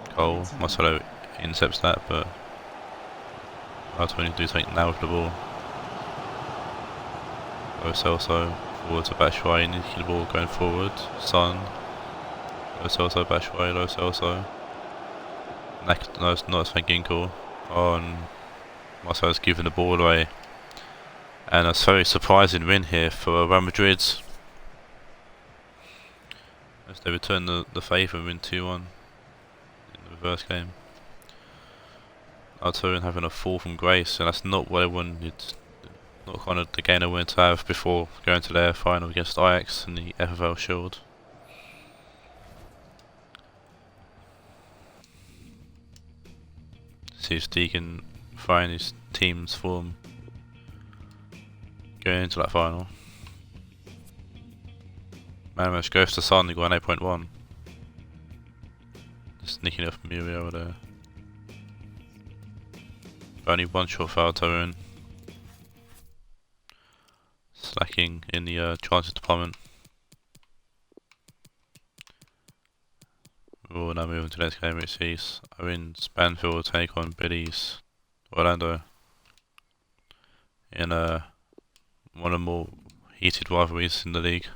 Cole. Marcelo intercepts that, but I'll try to do something now with the ball. Lo Celso forward to Batshuayi, need to keep the ball going forward. Son. Lo Celso, Batshuayi, Lo Celso. No, it's not Ginkel. On Marcelo's giving the ball away. And a very surprising win here for Real Madrid. As they return the favour and win 2-1 in the reverse game. Taawoun having a fall from grace, and that's not what I wanted. Not kind of the game I wanted to have before going to their final against Ajax in the FFL Shield. See if Steve can find his team's form going into that final. Manamash goes to Son, they got an 8.1. Just nicking it off Muriel there. Only one shot foul Taawoun. Slacking in the chances department. We'll now move on to the next game, which sees Banfield take on Billy's Orlando in one of the more heated rivalries in the league.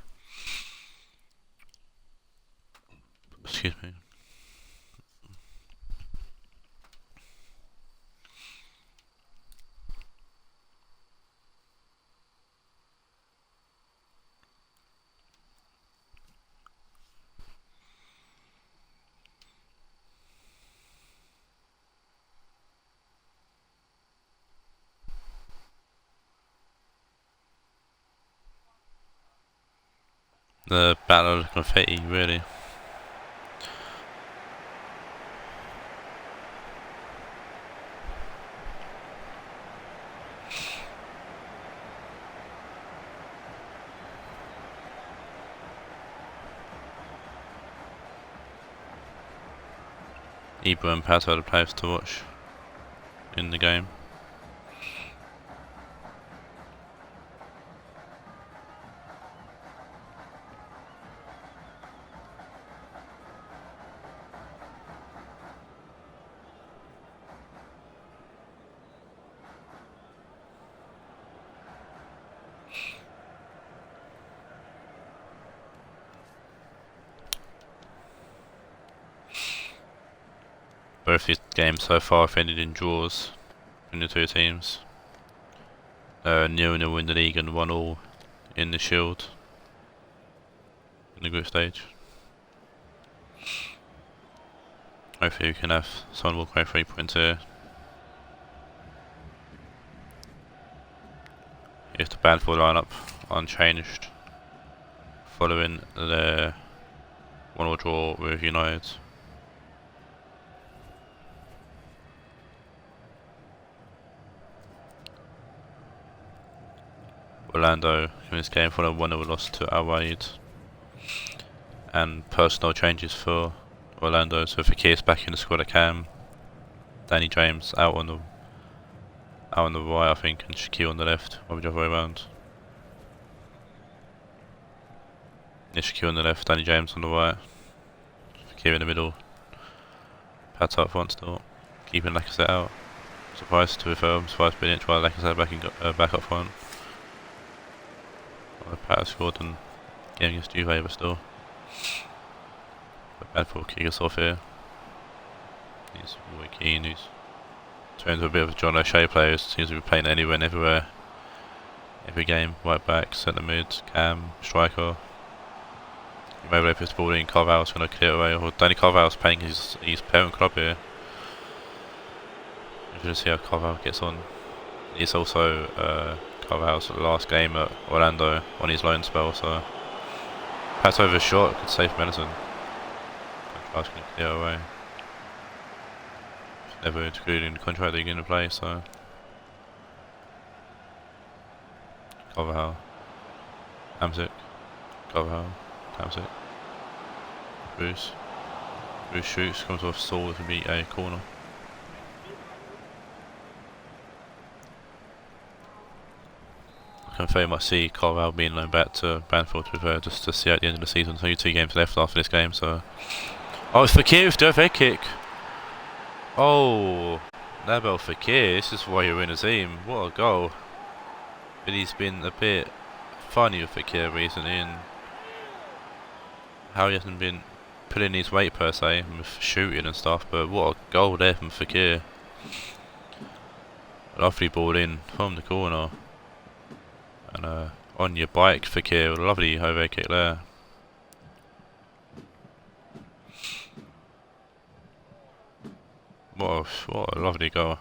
Excuse me. The battle of confetti, really. Ibra and Pato are the players to watch in the game. Both these games so far have ended in draws from the two teams. 0-0 in the league and 1-1 in the Shield in the group stage. Hopefully we can have someone walk away 3 points here. Here's the Banfield lineup unchanged following their 1-1 draw with United. Orlando in this game for a 1-0 loss to Raed, And personnel changes for Orlando. So Fakir's back in the squad at Cam. Danny James out on the right, I think, and Shaquille on the left. Or the other way around. Yeah, Shaquille on the left, Danny James on the right. Fakir in the middle. Pat up front still. Keeping Lacazette out. Surprised to be fair, I'm surprised we didn't try Lacazette back up front. Well, Pat has scored and game against Juve, but still. But bad for kick us off here. He's Roy Keane, who's turned into a bit of a John O'Shea player, seems to be playing anywhere and everywhere. Every game, right back, centre mid, cam, striker. Maybe puts the ball in, Carvalho's going to clear away, or Danny Carvalho's playing his parent club here. We're going to see how Carvalho gets on. It's also Carvalho's last game at Orlando on his loan spell, so pass over a shot, could save Madison. Contract's going to clear away. Never including the contract that you're going to play, so Carvalho, Hamsik, Carvalho, Hamsik, Bruce shoots, comes off Saul to beat a corner. I can very much see Carvalho being loaned back to Banfield just to see at the end of the season. There's only 2 games left after this game, so oh, it's Fakir with the overhead kick. Oh, Nabil Fakir, this is why you're in the team. What a goal. But he's been a bit funny with Fakir recently, and how he hasn't been putting his weight per se with shooting and stuff, but what a goal there from Fakir. Lovely ball in from the corner. And on your bike, Fakir, with a lovely overhead kick there. What a lovely goal.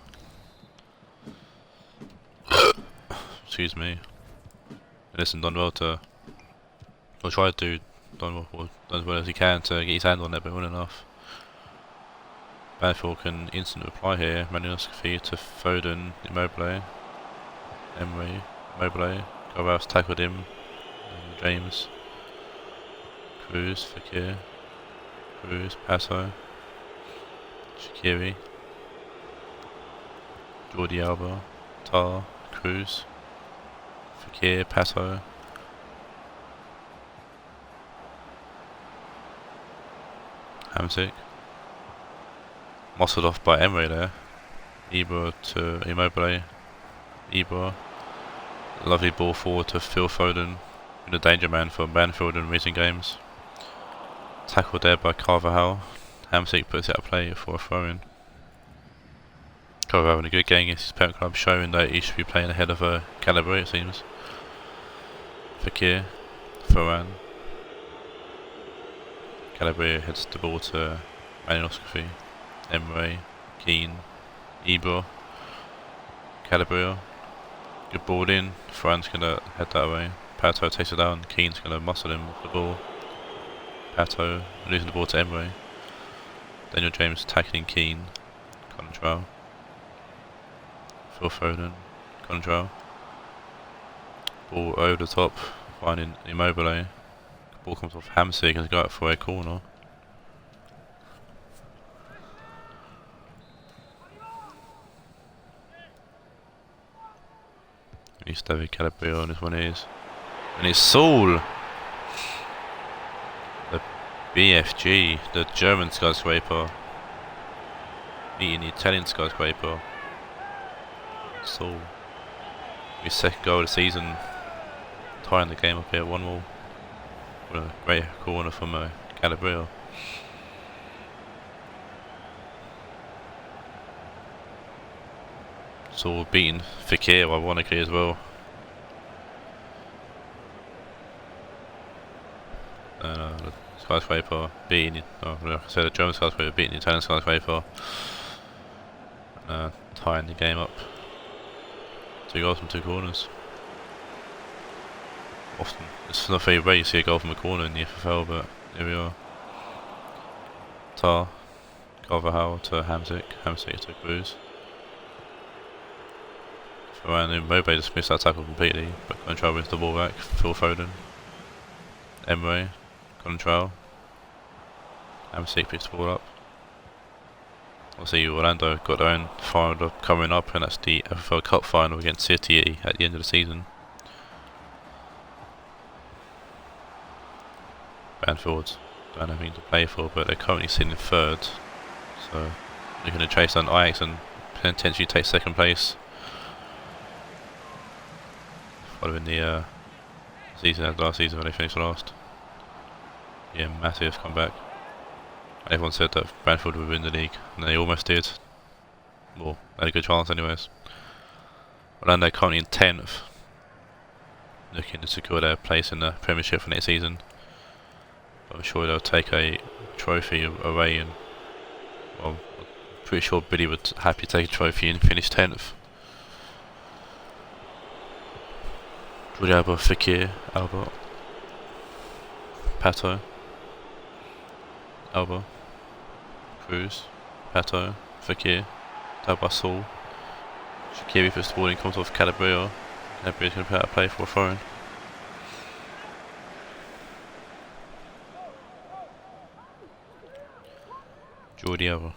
Excuse me. Listen, done well to, or tried to do done as well as he can to get his hand on it, but not enough. Banfield can instant reply here. Rionegro to Foden, Immobile, Emery, Immobile. Carvalho's tackled him. James, Cruz, Fakir, Cruz, Passo, Shaqiri, Jordi Alba, Tar, Cruz, Fakir, Passo, Hamsik, muscled off by Emery there. Ibra to Immobile, Ibra, lovely ball forward to Phil Foden, been a danger man for Banfield in recent games. Tackled there by Carvalho. Hamsik puts it out of play for a throw-in. Carvalho having a good game against his parent club, showing that he should be playing ahead of Galatasaray, it seems. Fakir, Ferran. Galatasaray heads the ball to Rionegro, Emre, Keane, Ibra, Calabria. Good ball in. Ferran's going to head that way. Pato takes it down. Keane's going to muscle him off the ball. Pato losing the ball to Emre. Daniel James tackling Keane. Control. Phil Foden. Control. Ball over the top. Finding Immobile. Ball comes off Hamsik and go out for a corner. East David Calabria on this one is. And it's Saul! The BFG, the German skyscraper, beating the Italian skyscraper. Saul. His second goal of the season, tying the game up here at 1-1. With a great corner from Calabria. Saul beating Fakir ironically as well. The skyscraper beating, like I said, the German skyscraper beating the Italian skyscraper. Tying the game up. 2 goals from 2 corners. Often, it's not very rare you see a goal from a corner in the FFL, but here we are. Tar, Carvalho to Hamsik, Hamsik to Cruz. Ferran Immobile just missed that tackle completely, but Control wins the ball back. Phil Foden, Emre, Control, Hamsik picks the ball up. Obviously Orlando got their own final coming up, and that's the FFL Cup final against City at the end of the season. Banfield don't have anything to play for, but they're currently sitting in third, so they're going to chase down Ajax and potentially take second place following the season as last season when they finished last. Yeah, massive comeback. Everyone said that Banfield would win the league, and they almost did. Well, they had a good chance anyways. Orlando currently in 10th, looking to secure their place in the Premiership for next season. But I'm sure they'll take a trophy away, and well, I'm pretty sure Billy would happy to take a trophy and finish 10th. Alba, Fekir, Alba, Pato, Alba, Cruz, Pato, Fekir, Tabasul, Shaqiri puts the ball in, comes off Calabria. Calabria's going to put out a play for a foreign. Jordi Alba.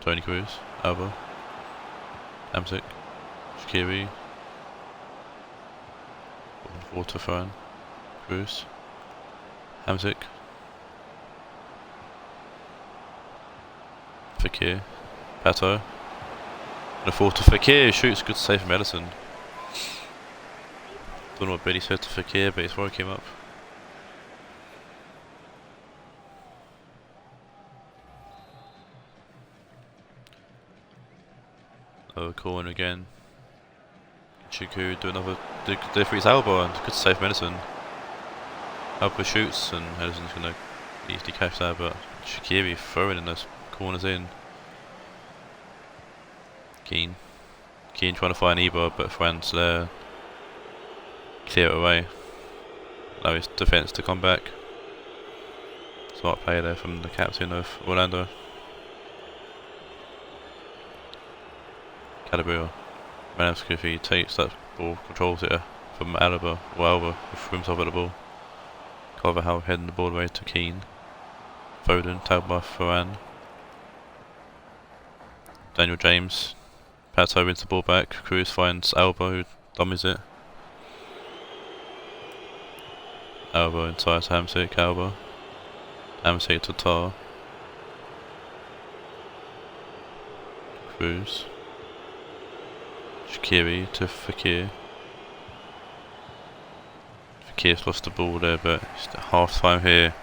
Tony Cruz, Alba, Hamsik, Shaqiri, Water foreign, Cruz, Hamsik, Fekir, Pato, and a fall to Fekir, shoots, good save from Ellison. Don't know what Billy said to Fekir, but he's woke him up. Another corner again. Chiku do another delivery to Alba, and good save from Ellison. Alba shoots, and Ellison's going to easily catch that, but Shaqiri throwing in those corners in. Keane trying to find Eber, but Fran's there. Clear it away. Allow his defence to come back. Smart play there from the captain of Orlando. Calabria. Manamsky, if he takes that ball, controls it from Alba, or Alba, with himself at the ball. Carvajal heading the ball away to Keane. Foden, Talbot, Ferran. Daniel James. Pato wins the ball back. Cruz finds Alba, who dummies it. Alba inside to Hamsik, Alba. Hamsik to Tar. Cruz. Shaqiri to Fekir. Fekir's lost the ball there, but it's half time here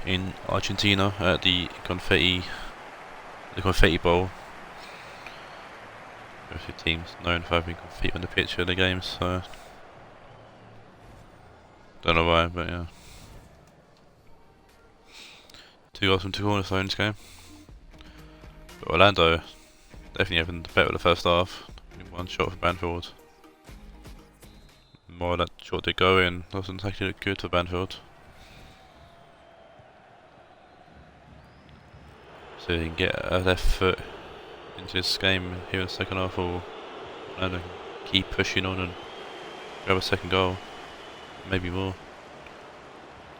in Argentina at the confetti bowl. A few teams known for having confetti on the pitch for the games, so don't know why, but yeah. 2 goals from 2 cornerstones game. But Orlando definitely having the better of the first half. 1 shot for Banfield. More of that shot did go in. Doesn't actually look good for Banfield. So he can get a left foot into this game here in the second half, or Orlando can keep pushing on and grab a second goal. Maybe more.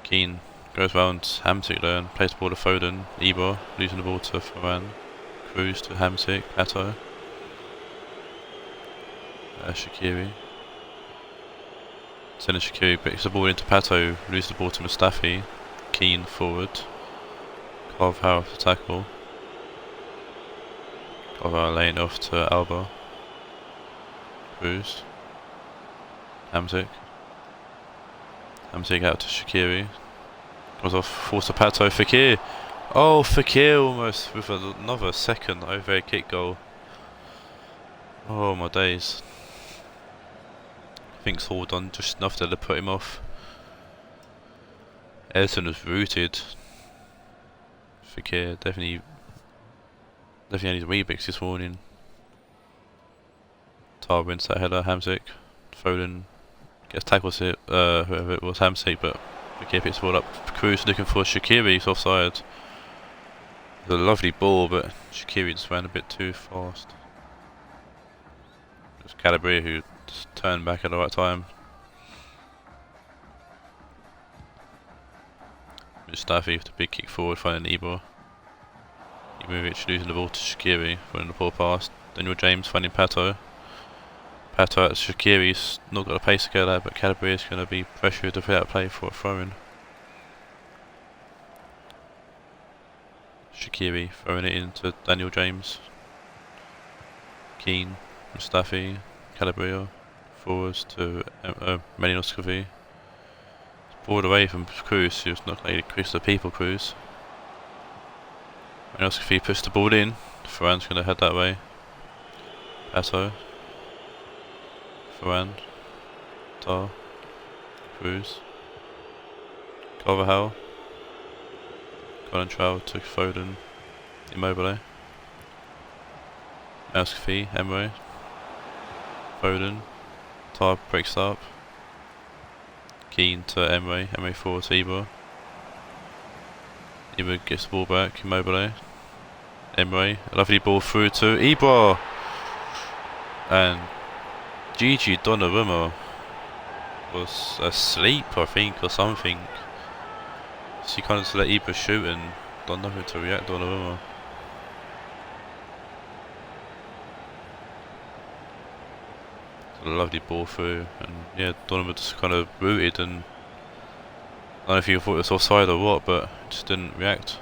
Keane goes round Hamsik there and plays the ball to Foden. Eber losing the ball to Ferran. Cruz to Hamsik, Pato. Shaqiri. Sending Shaqiri, picks the ball into Pato, loses the ball to Mustafi. Keane forward. Carvajal to tackle. Carvajal laying off to Alba. Cruz. Hamsik. Hamsik out to Shaqiri. Goes off, forced to Pato. Fekir. Oh, Fekir almost with another second overhead kick goal. Oh my days. I think Saul done just enough to put him off. Ellison was rooted. Fekir definitely had his Weebics this morning. Tar wins that header, Hamsik. Foden gets tackled to whoever it was, Hamsik, but Fekir picks the ball up. Cruz looking for Shaqiri, he's offside. It was a lovely ball, but Shaqiri just ran a bit too fast. It was Calabria who just turned back at the right time. Mustafi with the big kick forward, finding Ibor. Ibrahimovic losing the ball to Shaqiri, running the ball past. Daniel James finding Pato. Pato at Shaqiri's not got a pace to go there, but Calabria is going to be pressured to put out play for a throw-in. Shaqiri throwing it into Daniel James. Keane, Mustafi, Calabria, forwards to Melinoskovi. Ball away from Cruz, who's not like Chris the people Cruz. Melinoskovi pushes the ball in. Ferran's going to head that way. Pato. Ferran. Tar. Cruz. Carvajal. Colin Trout took Foden. Immobile. Melinoskovi, Emre. Foden. Tar breaks up. Keane to Emre. Emre forward to Ibra. Ibra gets the ball back. Immobile. Emre. A lovely ball through to Ibra. And Gigi Donnarumma was asleep, I think, or something. So he kind of just let Ibra shoot and done nothing to react. Donnarumma. A lovely ball through, and yeah, Donnarumma just kind of rooted, and I don't know if you thought it was offside or what, but just didn't react.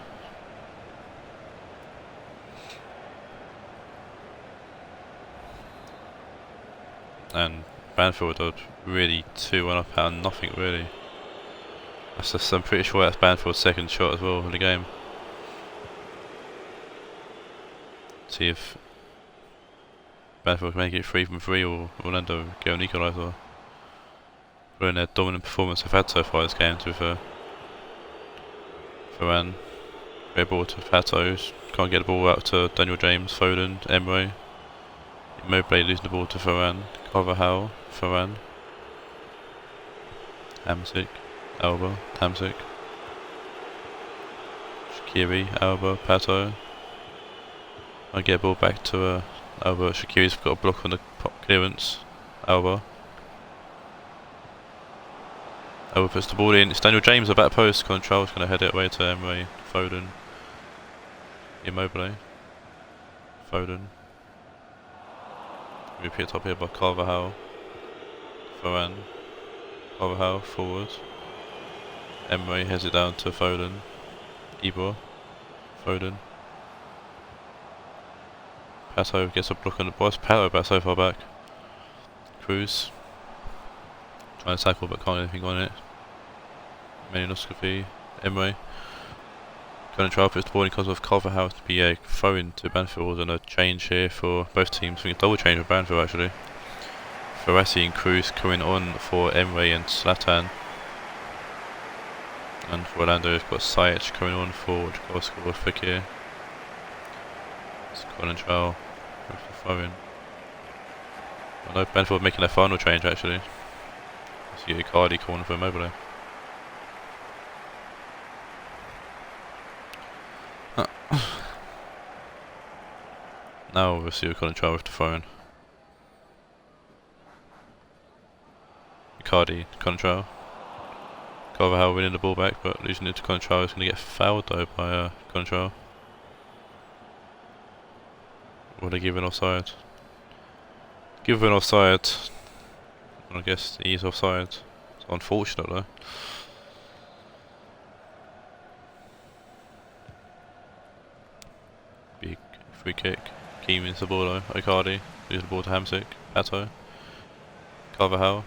And Banfield are really 2-1 up out of nothing really. That's just, I'm pretty sure that's Banfield's second shot as well in the game. See if Banfield can make it 3 from 3 or Orlando get an equaliser. Running their dominant performance they've had so far this game, to be fair. Ferran, great ball to Pato, can't get the ball out to Daniel James, Foden, Emre. Immobile losing the ball to Ferran, Carvajal, Ferran. Hamsik, Alba, Hamsik. Shaqiri, Alba, Pato. I get the ball back to Alba. Shaqiri's got a block on the clearance. Alba. Alba puts the ball in. It's Daniel James, the back post. Control's going to head it away to Emre. Foden. Immobile. Foden. We picked up here by Carvajal. Ferran. Carvajal forward. Emre heads it down to Foden. Ibor. Foden. Pato gets a block on the boss. Pato back so far back. Cruz. Trying to tackle but can't do anything on it. Melinoskovi. Emre. Going to try to put the ball in because of Carvajal to be a throw-in to Banfield, and a change here for both teams. I think a double change for Banfield actually. Ferrati and Cruz coming on for Emre and Zlatan. And for Orlando, we've got Sajic coming on for Jaworski Fekir. It's Colin Trout with the throw-in. I know Banfield making their final change actually. See Icardi corner for Immobile. Now we'll see Colin Trout with the throw-in. Icardi, Colin Trout. Carvajal winning the ball back, but losing it to Colin Trout is going to get fouled though by Colin Trout. Or they give an offside? Give an offside. I guess he's offside. It's unfortunate though. Big free kick. Keane wins the ball though. Icardi loses the ball to Hamsik. Pato. Carvajal.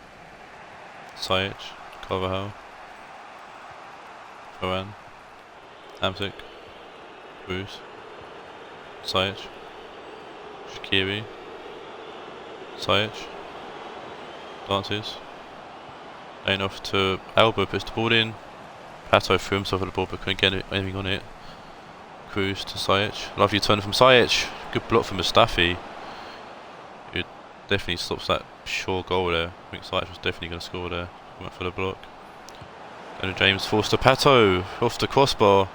Sajic. Carvajal. Ferran. Hamsik. Cruz. Sajic. Shaqiri. Sajic. Dances. Laying off to Alba, puts the ball in. Pato threw himself at the ball but couldn't get anything on it. Cruz to Sajic. Lovely turn from Sajic. Good block from Mustafi. It definitely stops that sure goal there. I think Sajic was definitely going to score there. Went for the block. Daniel James forced to Pato. Off the crossbar.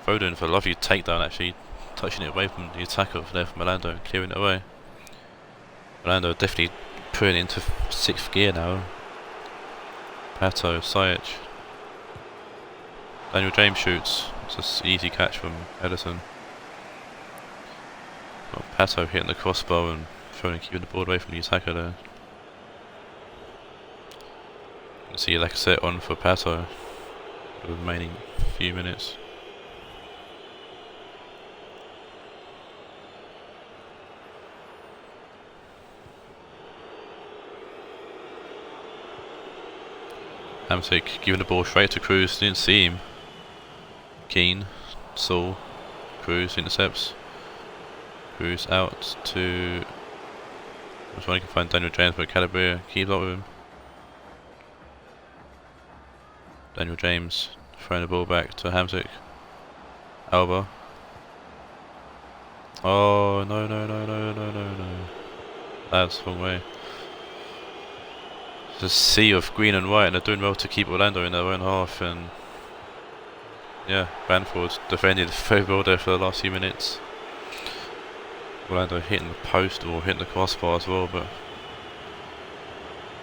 Foden for a lovely takedown actually. Touching it away from the attacker there from Orlando and clearing it away. Orlando definitely putting it into 6th gear now. Pato, Sajic. Daniel James shoots. It's just easy catch from Edison. Well, Pato hitting the crossbar and keeping the ball away from the attacker there. You can see Lacazette on for Pato for the remaining few minutes. Hamsik giving the ball straight to Cruz, didn't see him. Keane, Saul, Cruz intercepts. Cruz out to... I was trying to find Daniel James, but Calabria keeps up with him. Daniel James throwing the ball back to Hamsik. Alba. Oh, no. That's the wrong way. It's a sea of green and white, and they're doing well to keep Orlando in their own half. And yeah, Banfield defended very well there for the last few minutes. Orlando hitting the post or hitting the crossbar as well, but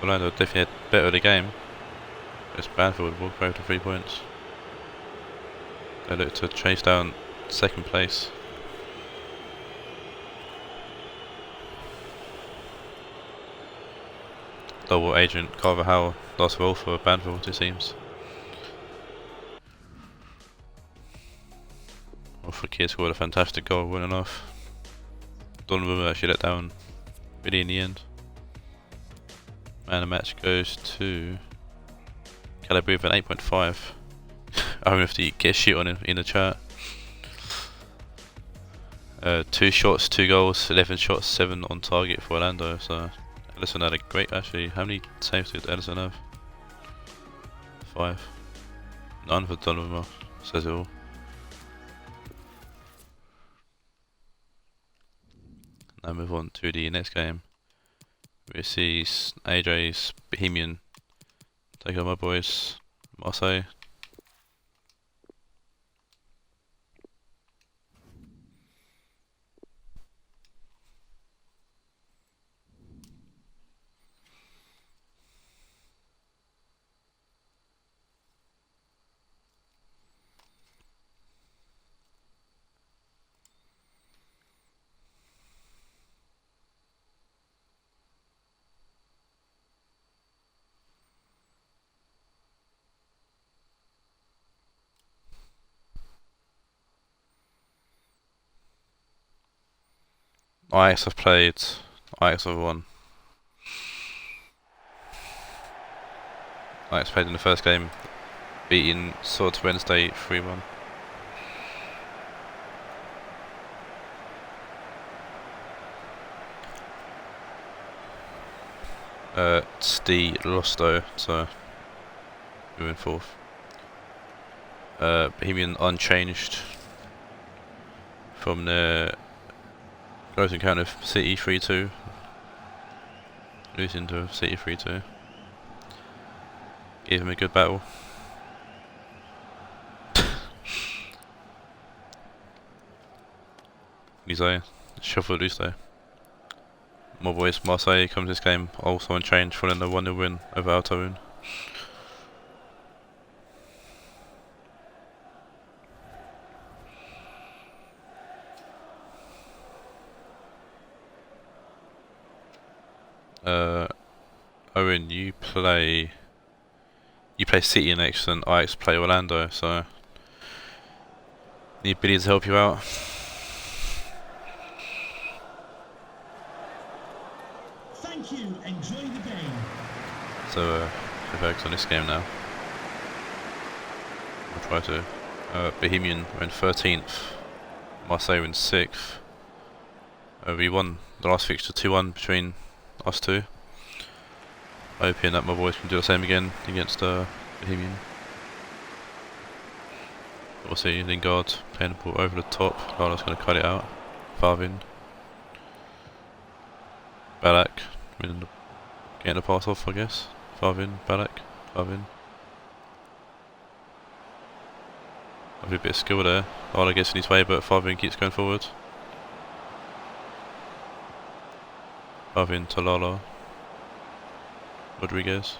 Orlando definitely had better the game. It's Banfield walked away with 3 points. They look to chase down second place. Double agent Carvajal lost well for Banfield, it seems. Well, Fekir scored a fantastic goal, winning off. Dortmund actually let down really in the end. And the match goes to Calabria with an 8.5. I don't know if to get shit on him in the chat. 2 shots, 2 goals, 11 shots, 7 on target for Orlando. So Ellison had a great, actually. How many saves did Ellison have? 5. None for Donovan, says it all. Now move on to the next game. We see AJ's Bohemian take on my boys, Marseille. Ajax have played, Ajax have won. Ajax played in the first game, beating Swords Wednesday 3-1. Ste lost though, so moving forth. Bohemian unchanged from the close encounter of City 3-2. Losing to City 3-2. Gave him a good battle. He's a shuffle loose though. My boys Marseille comes this game also unchanged following the 1-0 win over Taawoun. Owen, you play City next, and Ajax play Orlando, so need Billy to help you out. Thank you. Enjoy the game. So we focus on this game now. I'll try to. Bohemian are in 13th, Marseille in 6th. We won the last fixture 2-1 between us two. Hoping that my boys can do the same again against Bohemian. We'll see Lingard playing the ball over the top. Lala's going to cut it out. Farvin. Balak getting the pass off, I guess. Farvin, Balak, Farvin. I've a bit of skill there. Lala gets in his way, but Farvin keeps going forward. Farvin to Lala. Rodriguez.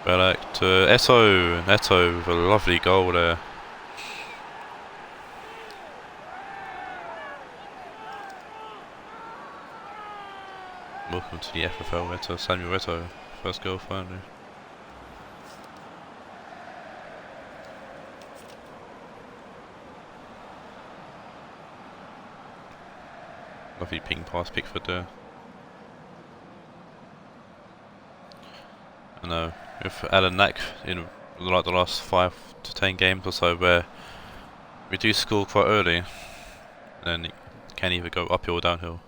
Back to Eto, and Eto with a lovely goal there. Welcome to the FFL, Eto, Samuel Eto, first goal finally. Lovely ping past Pickford there. And with Alan Knack in like the last 5 to 10 games or so, where we do score quite early, and it can either go uphill or downhill.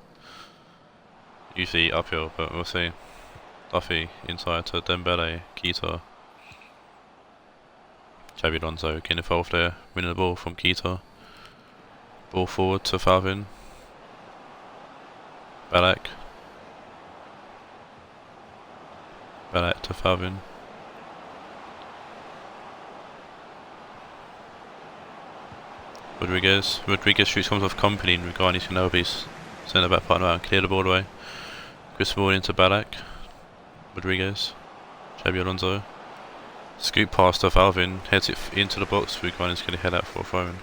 Usually uphill, but we'll see. Duffy inside to Dembele, Keita. Xabi Alonso getting involved there, winning the ball from Keita. Ball forward to Taawoun. Ballack to Taawoun. Rodriguez shoots, comes off company, and Regani Shinobi's centre back partner out and clear the ball away. Chris Moore into Ballack. Rodriguez. Xabi Alonso. Scoop pass to Taawoun, heads it into the box. Regani's going to head out for a throw-in.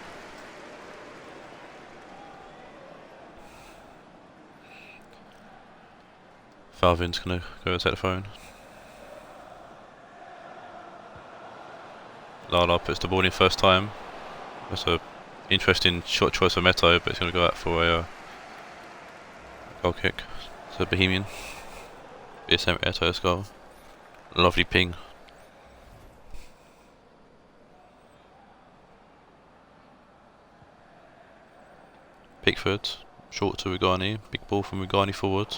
Taawoun's going to go and set the phone. Lala puts the ball in first time. That's an interesting shot choice for Meto, but it's going to go out for a goal kick. So Bohemian. BSM Eto's goal. Lovely ping. Pickford. Short to Regani. Big ball from Regani forward.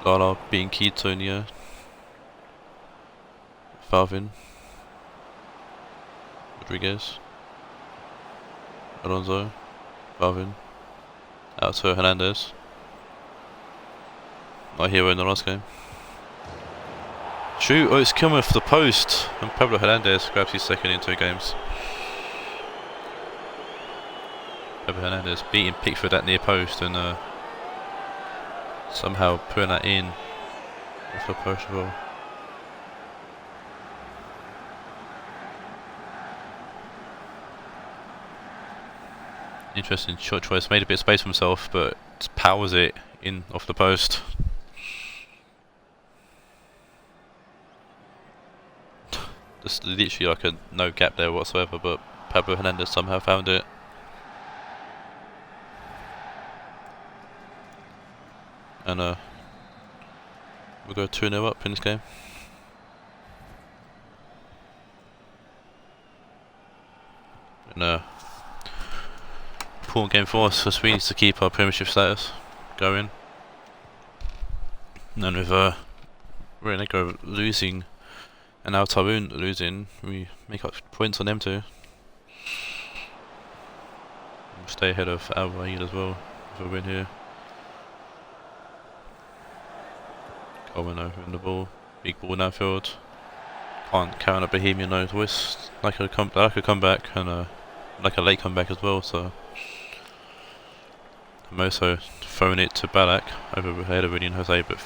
Lala being Keita in the air. Taawoun. Rodriguez. Alonso. Taawoun. Out to Hernandez. My hero in the last game. Shoot! Oh, it's coming off the post, and Pablo Hernandez grabs his second in 2 games. Pablo Hernandez beating Pickford at near post and somehow putting that in off the post as well. Interesting shot choice. Made a bit of space for himself, but powers it in off the post. Just literally like a no gap there whatsoever, but Pablo Hernandez somehow found it. And we'll go 2-0 up in this game. And important game for us, because we need to keep our Premiership status going. And with Rionegro losing and now Taawoun losing, we make up points on them too. We'll stay ahead of Raed as well if we win here. Coleman over in the ball, big ball downfield. Can't count a Bohemian though. Always like a comeback and like a late comeback as well. So Moso throwing it to Ballack over the head of William Jose, but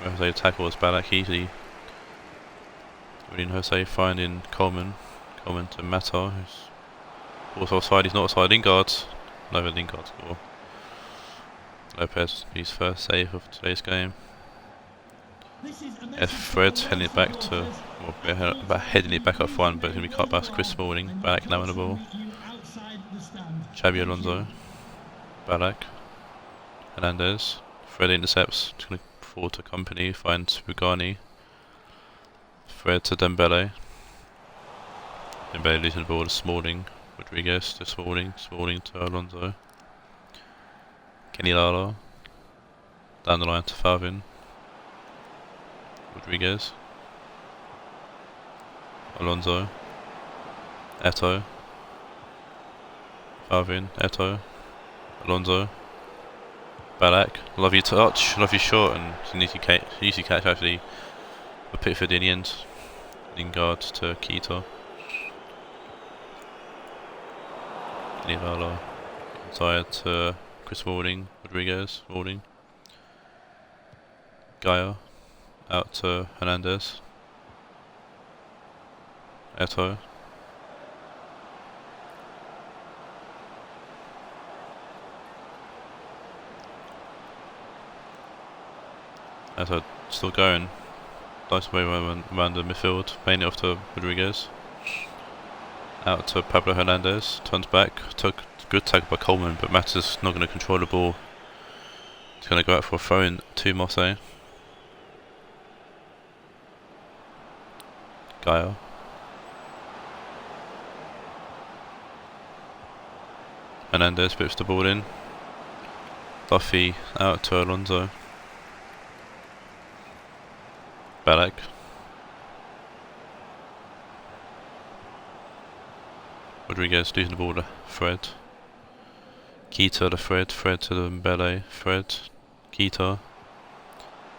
Jose tackles Ballack easily. William Jose finding Coleman to Mata, who's also offside. He's not offside. Lingard, another Lingard score. Lopez, his first save of today's game. Fred heading it back to, heading it back up front, but it's going to be cut by Chris Smalling. Ballack now on the ball. Xabi Alonso. Ballack. Hernandez. Fred intercepts. Just going to forward to company. Finds Regani. Fred to Dembele. Dembele losing the ball to Smalling. Rodriguez to Smalling. Smalling to Alonso. Kenny Lala. Down the line to Taawoun. Rodriguez. Alonso. Eto. Taawoun. Eto. Alonso. Ballack. Love your touch, love your shot, and it's an easy catch actually. A Pickford in the end. Lingard to Keita. Lala. Inside to Chris Smalling. Rodriguez. Smalling. Gaia. Out to Hernandez. Eto. Eto still going. Nice way around the midfield, playing it off to Rodriguez. Out to Pablo Hernandez, turns back, took good tackle by Coleman, but Matt's not going to control the ball. He's going to go out for a throw in to Marseille. Gaia. Hernandez whips the ball in. Duffy out to Alonso. Balak. Rodriguez losing the ball to Fred. Keita to Fred. Fred to Dembele. Fred. Keita.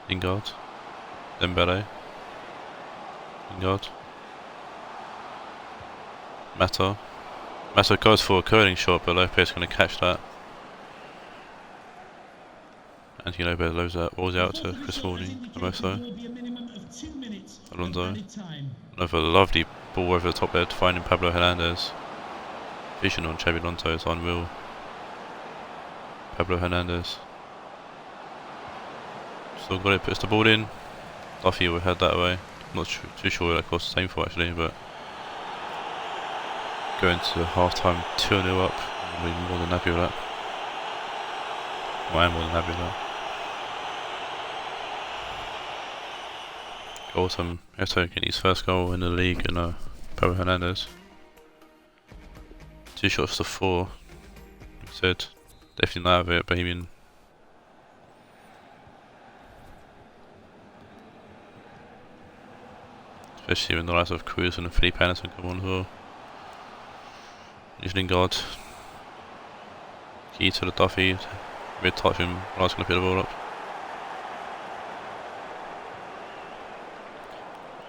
Lingard. Dembele. Lingard. Mata. Mata goes for a curling shot, but Lopez is going to catch that. Anthony Lopez loads that balls out to Chris Smalling. Amoso. Alonso. Another lovely ball over the top there, finding Pablo Hernandez. Vision on Xabi Alonso is unreal. Pablo Hernandez. Still got it, puts the ball in. Duffy will head that way. Not too sure what that cost the same for actually, but going to half time 2-0 up. I'll be more than happy with that. Well, I am more than happy with that. Autumn, Eto getting his first goal in the league, and Pablo Hernandez. 2 shots to 4. Like I said, definitely not out of it, Bohemian. Especially when the likes of Cruz and Felipe Anderson come on as well. Lingard. Key to the Duffy. Mid touch him, I was going to pick the ball up.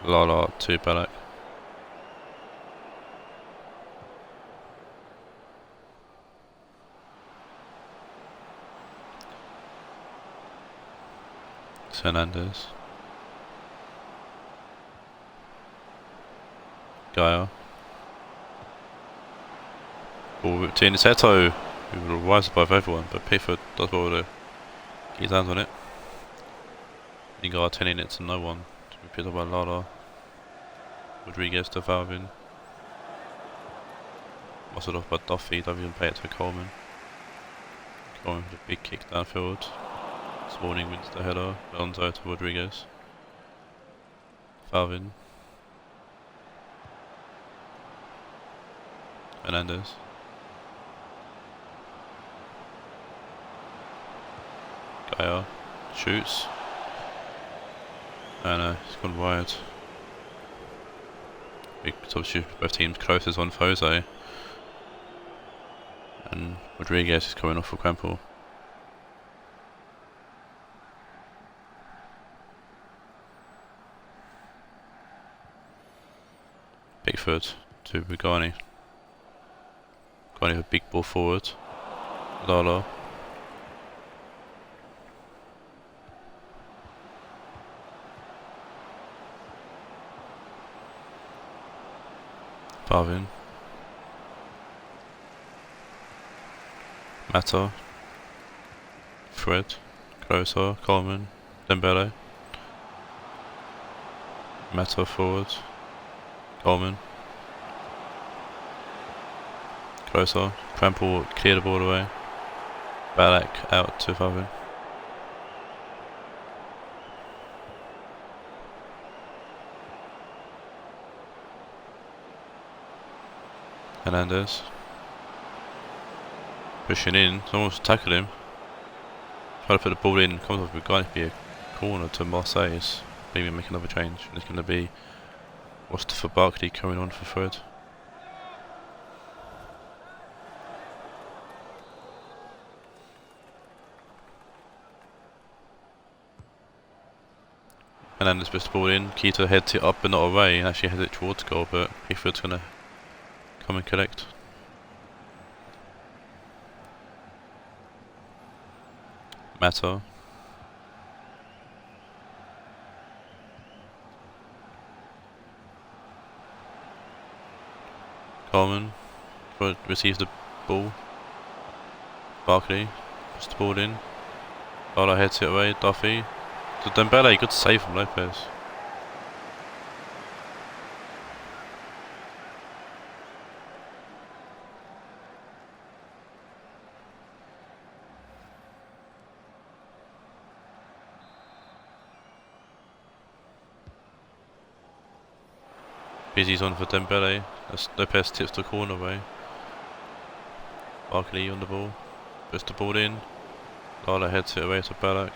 Lala to Balak. Hernandez. Gaia. Ball whipped in. It's Eto, who will rise above everyone, but Pickford does well to get his hands on it. Lingard turning it to no one. To be picked up by Lala. Rodriguez to Valvin. Muscled off by Duffy. Duffy will play it to Coleman. Coleman with a big kick downfield. Smalling wins the header. Alonso to Rodriguez. Valvin. Hernandez. Gaia shoots. And he's gone wide. Big substitute for both teams closest on Jose. And Rodriguez is coming off for Crampel. Pickford to Bugani. Bugani with a big ball forward. Lala. Barvin. Mata. Fred. Closer. Coleman. Dembele. Mata forward. Coleman. Closer. Crampel clear the ball away. Balak out to Valvin. Hernandez. Pushing in. Someone's tackled him. Trying to put the ball in. Comes off with a guy to be a corner to Marseille. Maybe make another change. And it's going to be Mustafa Barkley coming on for Fred. Hernandez puts the ball in. Keita heads it up but not away, and actually heads it towards goal, but Pickford's going to come and collect. Mata. Coleman receives the ball. Barkley puts the ball in. Ola heads it away. Duffy to Dembele. Good save from Lopez. Busy's on for Dembele. Lopez tips the corner away. Barkley on the ball. Puts the ball in. Lala heads it away to Ballack.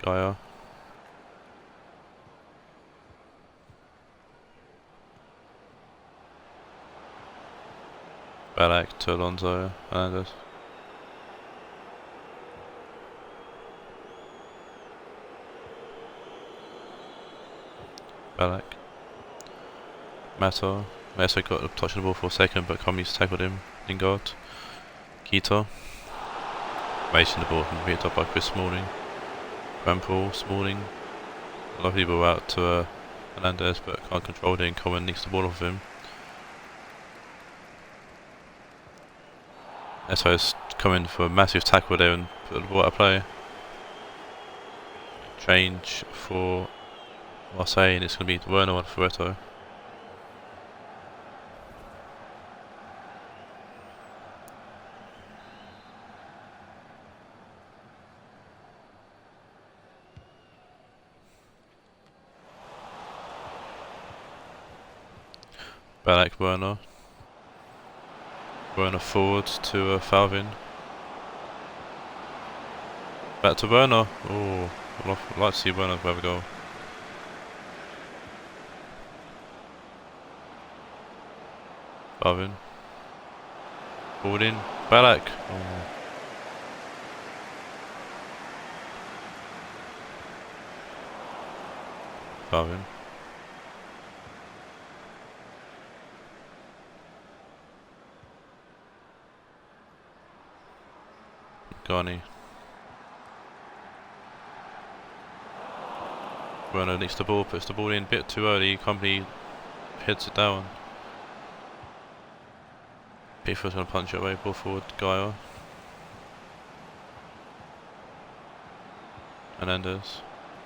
Gaia. Ballack to Alonso Hernandez. Ballack. Mato. Meso got a touch on the ball for a second, but Commies tackled him. Lingard. Keita. Mason the ball and picked up by Chris Smalling. Rampal, Smalling. A lot of people out to Hernandez, but can't control it, and Coleman nicks the ball off him. Meso's coming for a massive tackle there and put the ball out of play. Change for Marseille, and it's going to be Werner and Ferretto. Ballack, Werner. Werner forward to Falvin. Back to Werner. Oh, I'd like to see Werner have a goal. Falvin. Ball in. Ballack. Oh. Falvin. Garni. Werner nicks the ball, puts the ball in a bit too early. Company heads it down. Pickford's going to punch it away, ball forward, Gaia. Hernandez.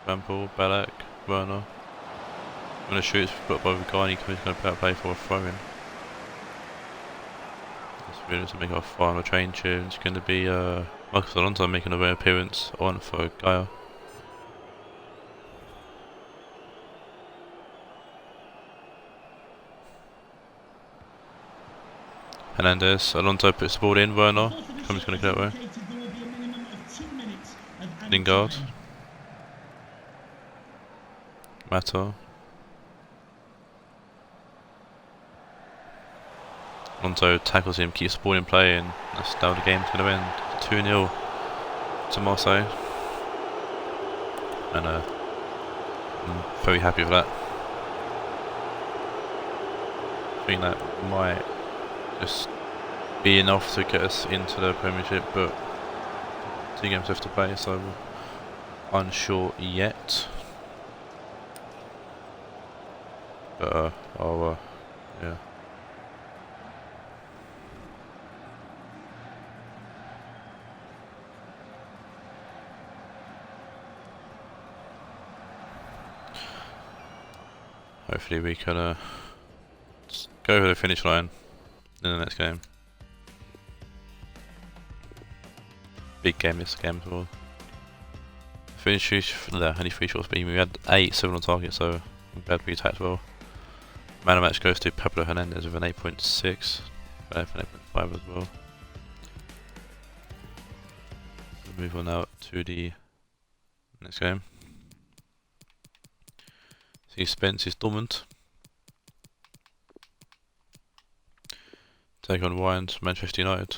Rampal, Ballack, Werner. Going to shoot, but by Garni, he's going to play for a throw in. This really doesn't make a final change here. It's going to be Marcus Alonso making a rare appearance on for Gaia. Hernandez, Alonso puts the ball in, Werner, Cummings going to get away. Lingard. Mato. Alonso tackles him, keeps the ball in play, and that's how the game's going to end. 2-0 to Marseille. And I'm very happy with that. I think that might just be enough to get us into the Premiership, but 2 games left to play, so we're unsure yet. But yeah. Hopefully we can go over the finish line in the next game. Big game this game as well. Finish only 3 shots, but we had 7 on target, so I'm glad we attacked well. Man of the match goes to Pablo Hernandez with an 8.6, an 8.5 as well. We'll move on now to the next game. See Spence is Dortmund. Take on Wines, Manchester United.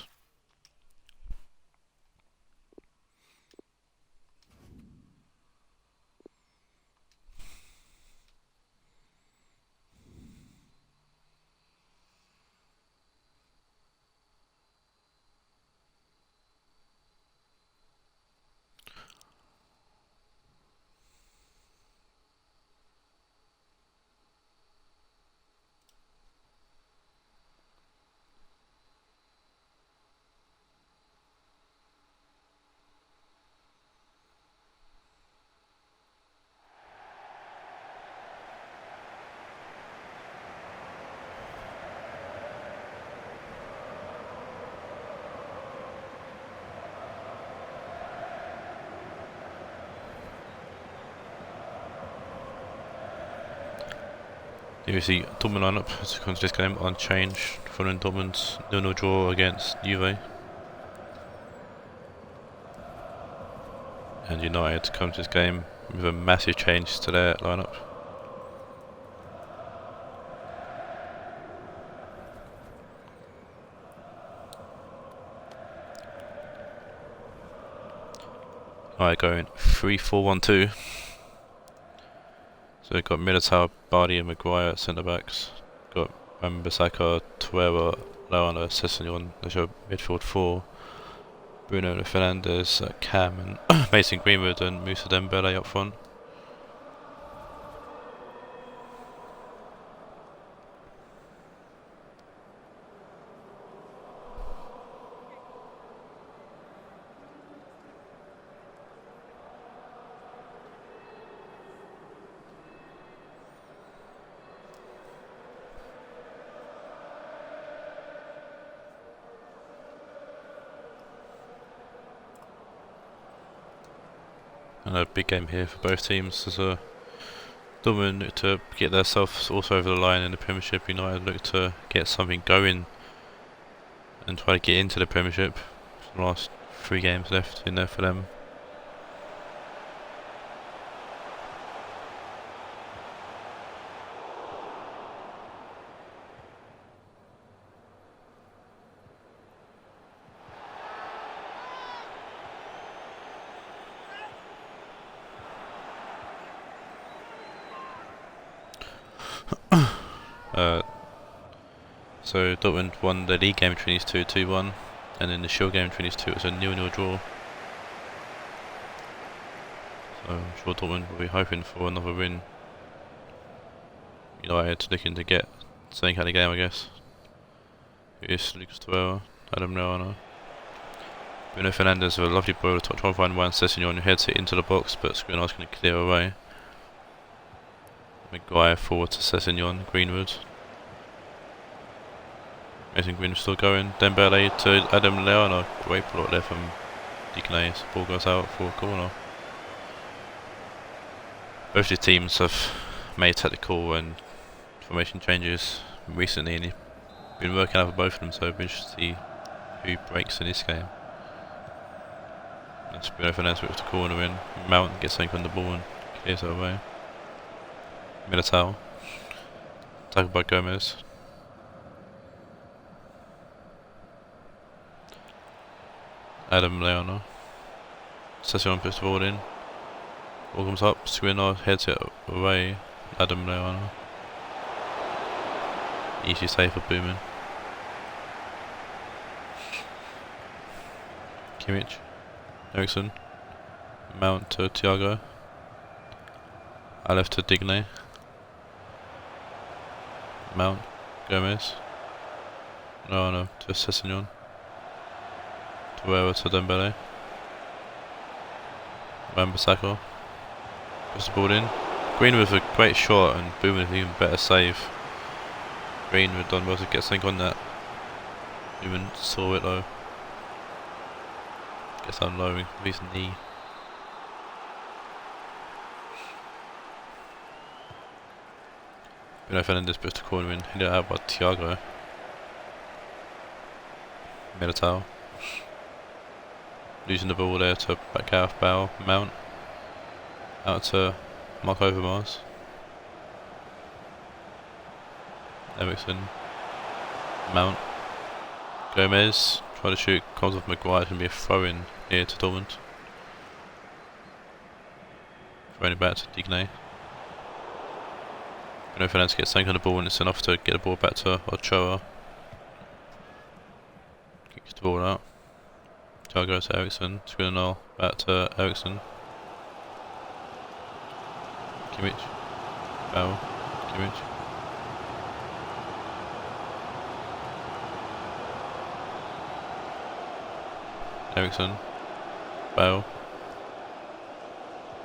Here we see Dortmund lineup to come to this game unchanged following Dortmund's 0-0 draw against Juve. And United come to this game with a massive change to their lineup. Alright, going 3-4-1-2. So we've got Militao, Bardi and Maguire at centre backs. Got Wan-Bissaka, Torreira, Laona, Sessegnon as your midfield four. Bruno Fernandes at cam and Mason Greenwood and Moussa Dembele up front. And a big game here for both teams as Dortmund look to get themselves also over the line in the Premiership. United look to get something going and try to get into the Premiership. The last 3 games left in there for them. So Dortmund won the league game between these two 2-1, and in the Shield game between these two it was a 0-0 draw. So I'm sure Dortmund will be hoping for another win. United looking to get something out of the game, I guess. Here's Lucas Torreira, Adam Lallana. Bruno Fernandes with a lovely ball to try and find Juan Sessegnon who heads it into the box, but Skriniar's going to clear away. Maguire forward to Sessegnon, Greenwood. Mason Greenwood still going. Dembele to Adam Lallana. Great block there from Digne. So ball goes out for a corner. Both these teams have made tactical and formation changes recently, and it's been working out for both of them. So we're interested to see who breaks in this game. That's Bruno Fernandes with the corner in. Mount gets something on the ball and clears it away. Militao. Tackled by Gomez. Adam Lallana. Sessegnon puts the ball in. Ball comes up. Skriniar heads it away. Adam Lallana. Easy save for Bohemian. Kimmich. Eriksson. Mount to Thiago. I left to Digne. Mount. Gomez. No, to Sessegnon. Torreira to Dembele. Wan-Bissaka. Puts the ball in. Greenwood with a great shot and Bohemian with an even better save. Greenwood done well to get something on that. Even saw it though. Gets down low with his knee. Bruno Fernandes puts the corner in. Hit it out by Thiago. Militao. Losing the ball there to back out Bow. Mount. Out to Mark Overmars. Eriksson. Mount. Gomez. Try to shoot. Comes off Maguire. It's going to be a throw in here to Dortmund. Throwing it back to Digne. Bruno Fernandes gets something on the ball and it's enough to get the ball back to Ochoa. Kicks the ball out. Thiago to Eriksson. Skriniar back to Eriksson. Kimmich. Bow. Kimmich. Eriksson. Bow.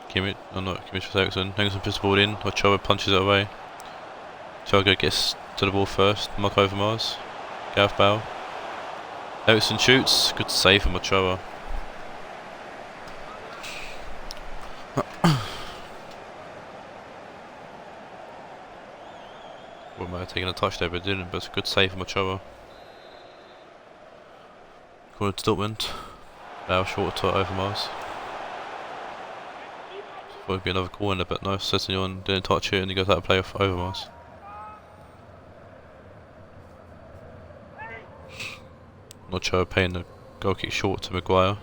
Kimmich. No, not Kimmich for Eriksson. Eriksson puts the ball in. Ochoa punches it away. Thiago gets to the ball first. Mark Overmars. Gareth Bale. Eriksson shoots. Good save from Ochoa. Well, might have taken a touch there, but didn't. But it's a good save from Ochoa. Corner to Dortmund. Now short to Overmars. Thought it'd be another corner, but no. Sessignon didn't touch it, and he goes out of play off Overmars. Ochoa paying the goal kick short to Maguire.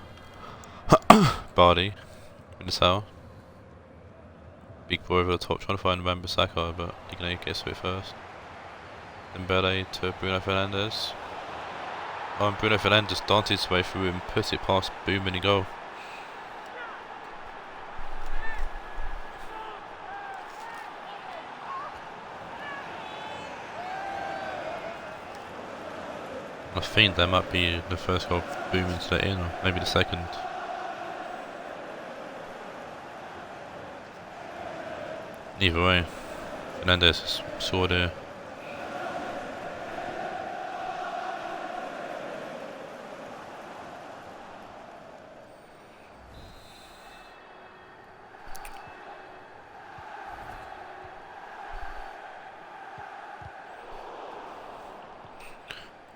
Bardi with the foul. Big boy over the top trying to find Wan-Bissaka, but Digne gets to it first. Then Bele to Bruno Fernandes. Oh, and Bruno Fernandes darted his way through and put it past Boom in the goal. I think that might be the first goal Boom to let in, or maybe the second. Either way, Fernandes has scored here.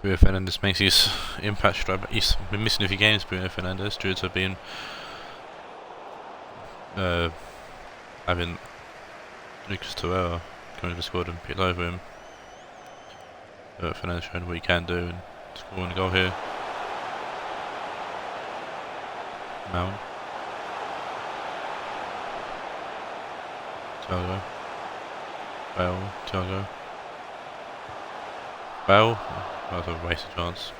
Bruno Fernandes makes his impact strike, but he's been missing a few games, Bruno Fernandes, due to being having Lucas Torreira coming to the squad and picked over him. But Fernandes showing what he can do and scoring a goal here. Mount. Thiago. Bale. Thiago. Bale. That was a wasted chance.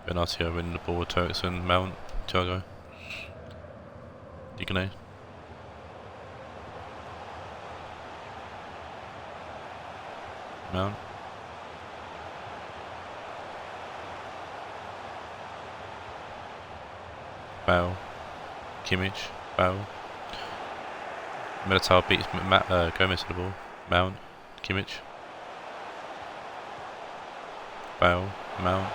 Benatio winning the ball with Turkson, Mount, Thiago, Digne. Mount. Bale. Kimmich. Bale. Militao beats Gomez to the ball. Mount. Kimmich. Bale. Mount.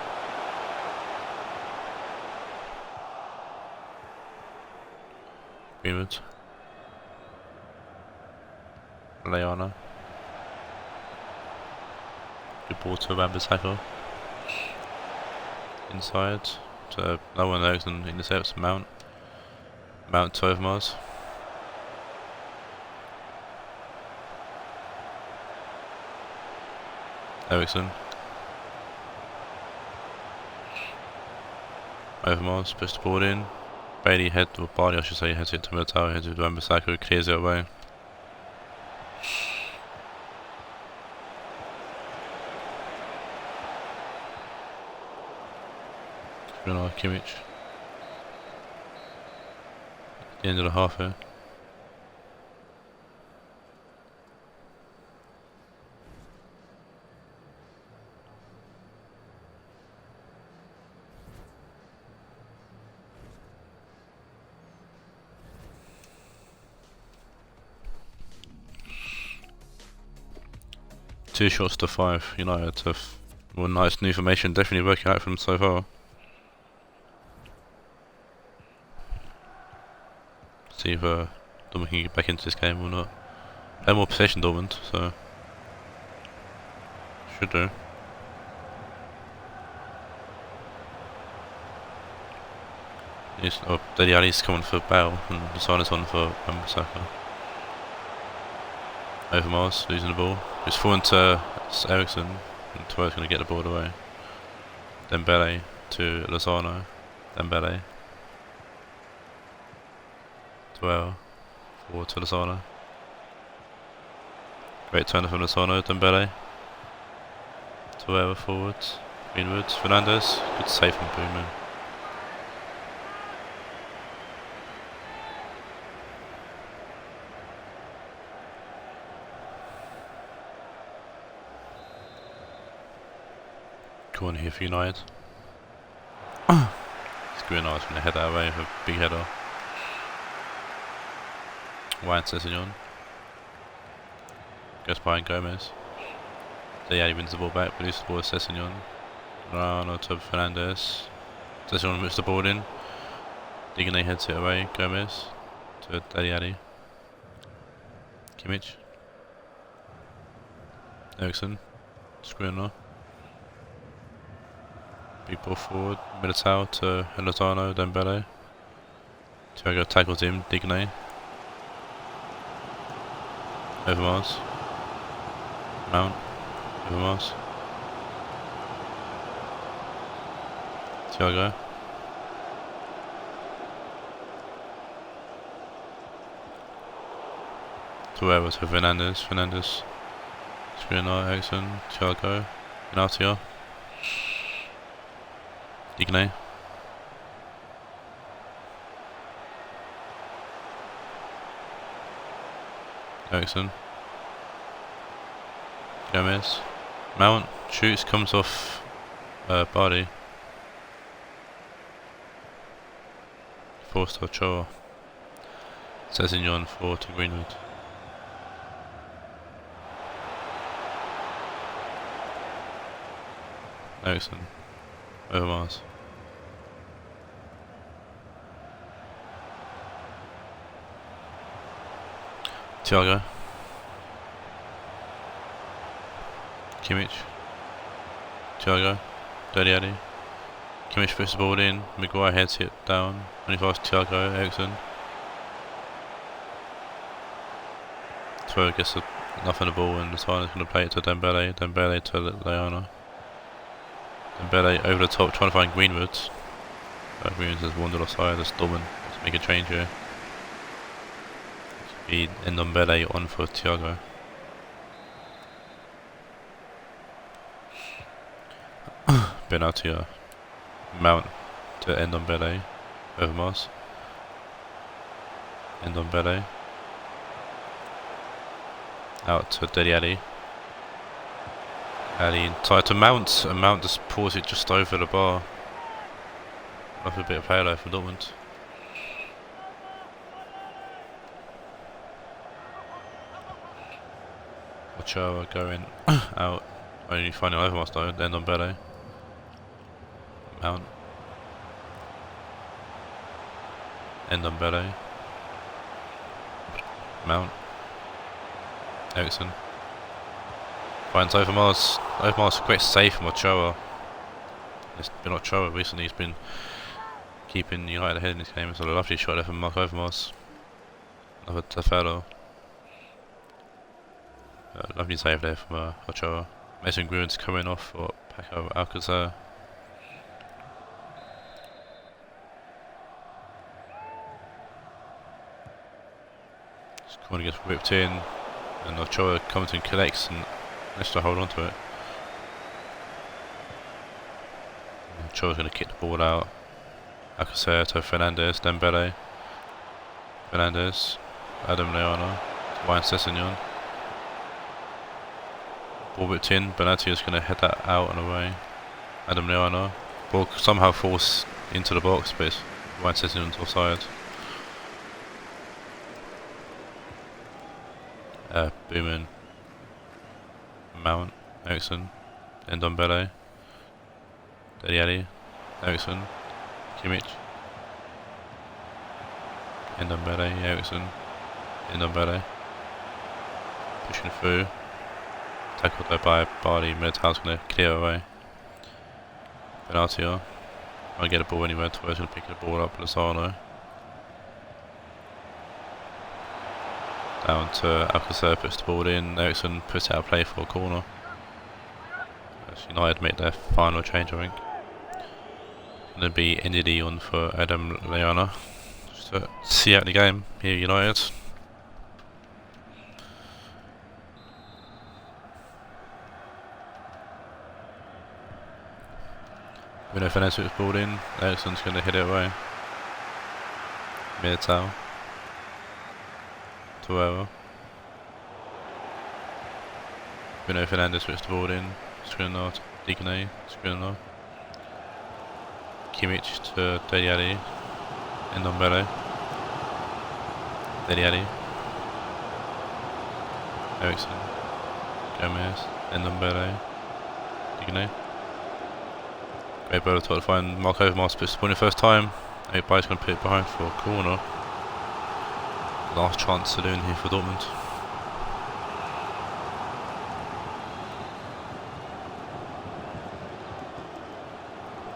Greenwood. Leona. Good ball to Wan-Bissaka. Inside to no one Ericsson intercepts Mount. Mount to Overmars. Ericsson. Overmars puts the ball in. Bailey head, or Bardi I should say, heads it to Militao, heads it to Wan-Bissaka, who clears it away. Bruno Kimmich. The end of the half here. Two shots to 5 United. Well, nice new formation, definitely working out for them so far. See if Dortmund can get back into this game or not. They have more possession, Dortmund, so should do. Dele Alli's coming for Bale and the sign is on for Wan-Bissaka. Overmars losing the ball. It's falling to Ericsson and Torreira's going to get the ball away. Dembele to Lozano. Dembele. Torreira. Forward to Lozano. Great turner from Lozano. Dembele. Torreira forwards. Greenwood. Fernandes. Good save from Bohemian. Corner here for United. It's going nice when they head that away with a big header. Juan Sessignon. Goes behind Gomez. He wins the ball back, but loses the ball to Sessignon. Rano to Fernandez. Sessignon puts the ball in. Digne heads it away. Gomez to Deli. Kimmich. Eriksson. Skriniar. Big ball forward. Militao to Lozano. Dembele. Thiago tackles him. Digne. Overmars. Mount. Overmars. Thiago. To Fernandez. Skriniar, Eriksson, Thiago, Inacio. Digne. Eriksson. Gomez. Mount shoots, comes off body. Forced to Ochoa. Sessignon for to Greenwood. Eriksson. Overmars. Thiago. Kimmich. Thiago. Deli. Kimmich puts the ball in. Maguire heads it down. Only fast Thiago. Eriksson. Thiago gets enough on the ball and the time is going to play it to Dembele. Dembele to Leona. Dembele over the top trying to find Greenwood. Greenwood has wandered offside. That's Dortmund to make a change here. Be Ndombele on for Thiago. Benatia. Mount to Ndombele. Overmars. Ndombele. Out to Deli. Ali tied to Mount, and Mount just pours it just over the bar. Like a bit of halo for Dortmund. Ochoa going out. Only finding Overmars though, then on Bele. Mount. End on Bele. Mount. Eriksson. Finds Overmars. Overmars great save from Ochoa. It's been Ochoa recently, he's been keeping United ahead in this game. It's a lovely shot there from Mark Overmars. Another Tafado. Lovely save there from Ochoa. Mason Greenwood's coming off for Paco Alcazar. This corner gets whipped in, and Ochoa comes and collects and managed to hold on to it. Ochoa's going to kick the ball out. Alcazar to Fernandez, Dembele. Fernandez, Adam Leona, Juan Sessignon. Ball whipped in, Benatia's going to head that out and away. Adam Leona. Ball somehow falls into the box, but Juan Sessignon's offside. Boomin. Mount, Eriksson, Ndombele, Deli, Eriksson, Kimmich, Ndombele, Eriksson, Ndombele, pushing through, tackled there by Bardi. Militao's going to clear away. Benatia, won't get the ball anywhere. Torres going to pick the ball up. Lozano. Down to Alcazar, puts the ball in. Eriksson puts out a play for a corner. United make their final change, I think. Going to be NDD on for Adam Leona. Just to see out the game here, United. Bruno Fernandes puts the ball in. Eriksson's going to hit it away. Militao. Taawoun. Bruno Fernandes puts the ball in. Skriniar to Digne. Skriniar. Kimmich to Deli. Ndombele. Deli. Ericsson, Gomez, Ndombele, Digne. Great ball to find Mark Overmars, but it's winning first time. Everybody's going to put it behind for a corner. Last chance saloon here for Dortmund.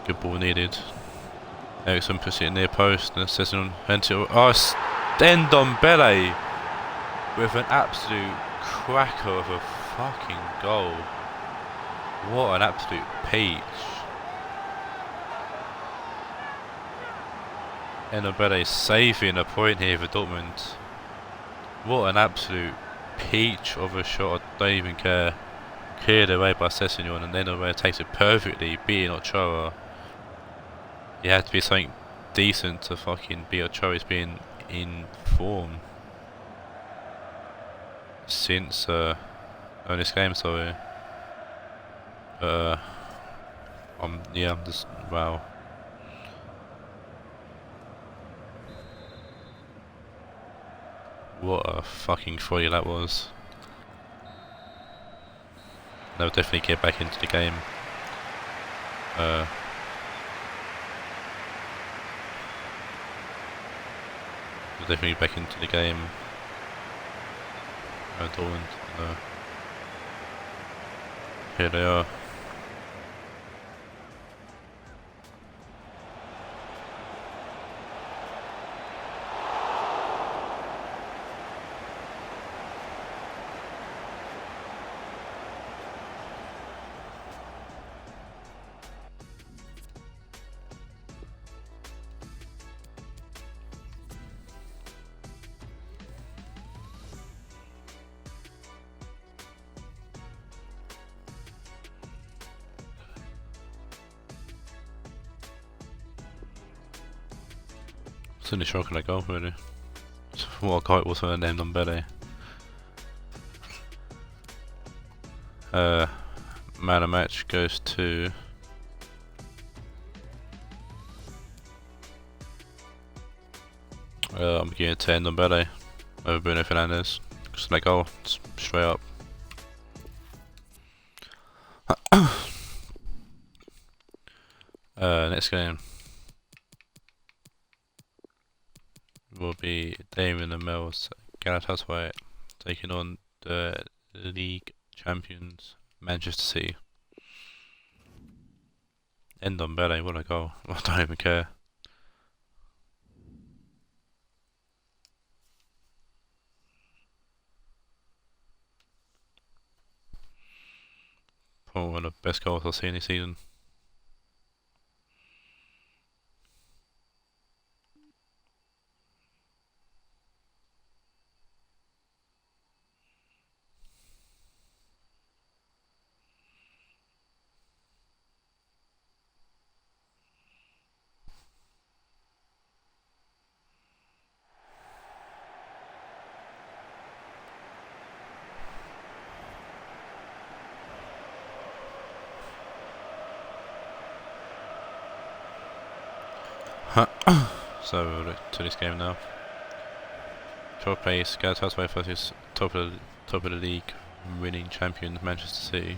Good ball needed. Ericsson puts it near post and says on until Ndombele with an absolute cracker of a fucking goal. What an absolute peach. Ndombele saving a point here for Dortmund. What an absolute peach of a shot. I don't even care. Cleared away by Sessegnon, and then Ndombele takes it perfectly, beating Ochoa. It had to be something decent to fucking beat Ochoa. He's been in form since this game, sorry. I'm just wow. What a fucking foil that was. They'll definitely get back into the game. They'll definitely back into the game. Dortmund. Here they are. Certainly shocking that goal, really. What a guy it was when I named Ndombele. Man of match goes to I'm giving it to Ndombele over Bruno Fernandes. Just that goal, straight up. Next game will be Damien Lamel's Galatasaray taking on the league champions Manchester City. Ndombele, what a goal. I don't even care. Probably one of the best goals I've seen this season. So we'll look to this game now. Top pace, Galatasaray versus top of the league winning champion Manchester City.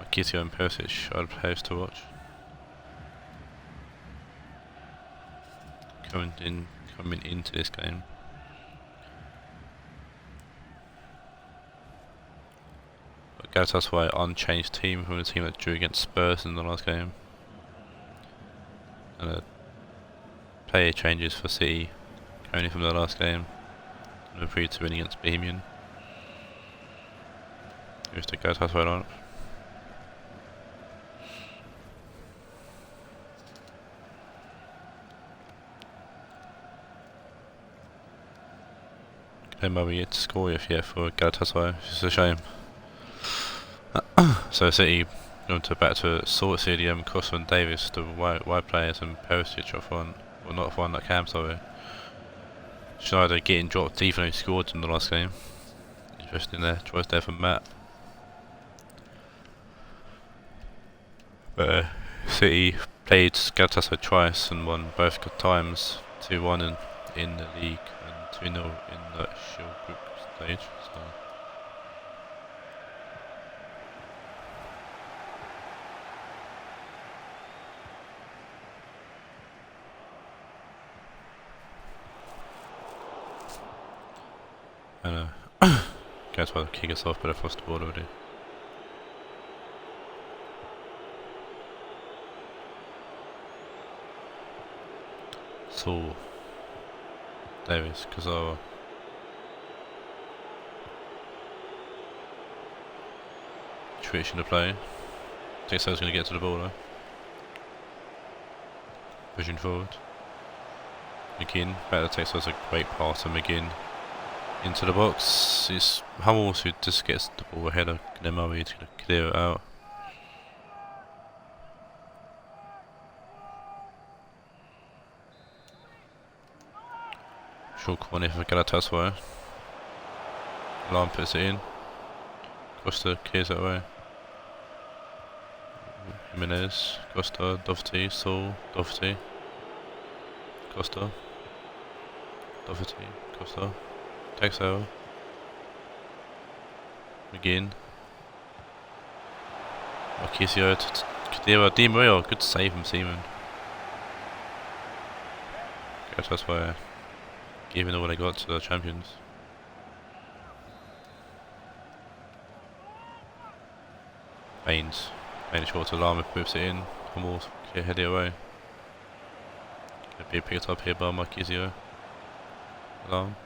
Akitio and Perisic are the players to watch. Coming into this game. But Galatasaray unchanged team from the team that drew against Spurs in the last game. And player changes for City only from the last game. And a 3-2 win against Bohemian. Here's the Galatasaray lineup. Maybe yet to score yet for Galatasaray, which is a shame. So City going to back to sort CDM, Costa and Davis, the wide players, and Perisic up front. Well, not front, like Cam, sorry. Schneider getting dropped even though he scored in the last game. Interesting there, choice there from Matt. But City played Galatasaray twice and won both good times, 2-1 in the league and 2-0 in the Shield Group stage. So. And guess what? Kick us off, but I've lost the ball already. So Davis, Kazawa. Switching to play. Texa's going to get to the ball though. Pushing forward. McGinn, better Texa's a great pass to McGinn. Into the box. It's Hummels who just gets the ball ahead of Murray to clear it out. Short corner for Galatasaray. Alarm puts it in. Costa clears it away. Jimenez, Costa, Doherty, Saul, Doherty, Costa, Doherty, Costa, takes over. McGinn. Marquisio, Kadira, Di Maria, good save from Seaman. Galatasaray giving all they got to the champions. Baines short to Lama, moves it in. Hummels clear head it away. Gonna be picked up here by Marquisio. Alarm.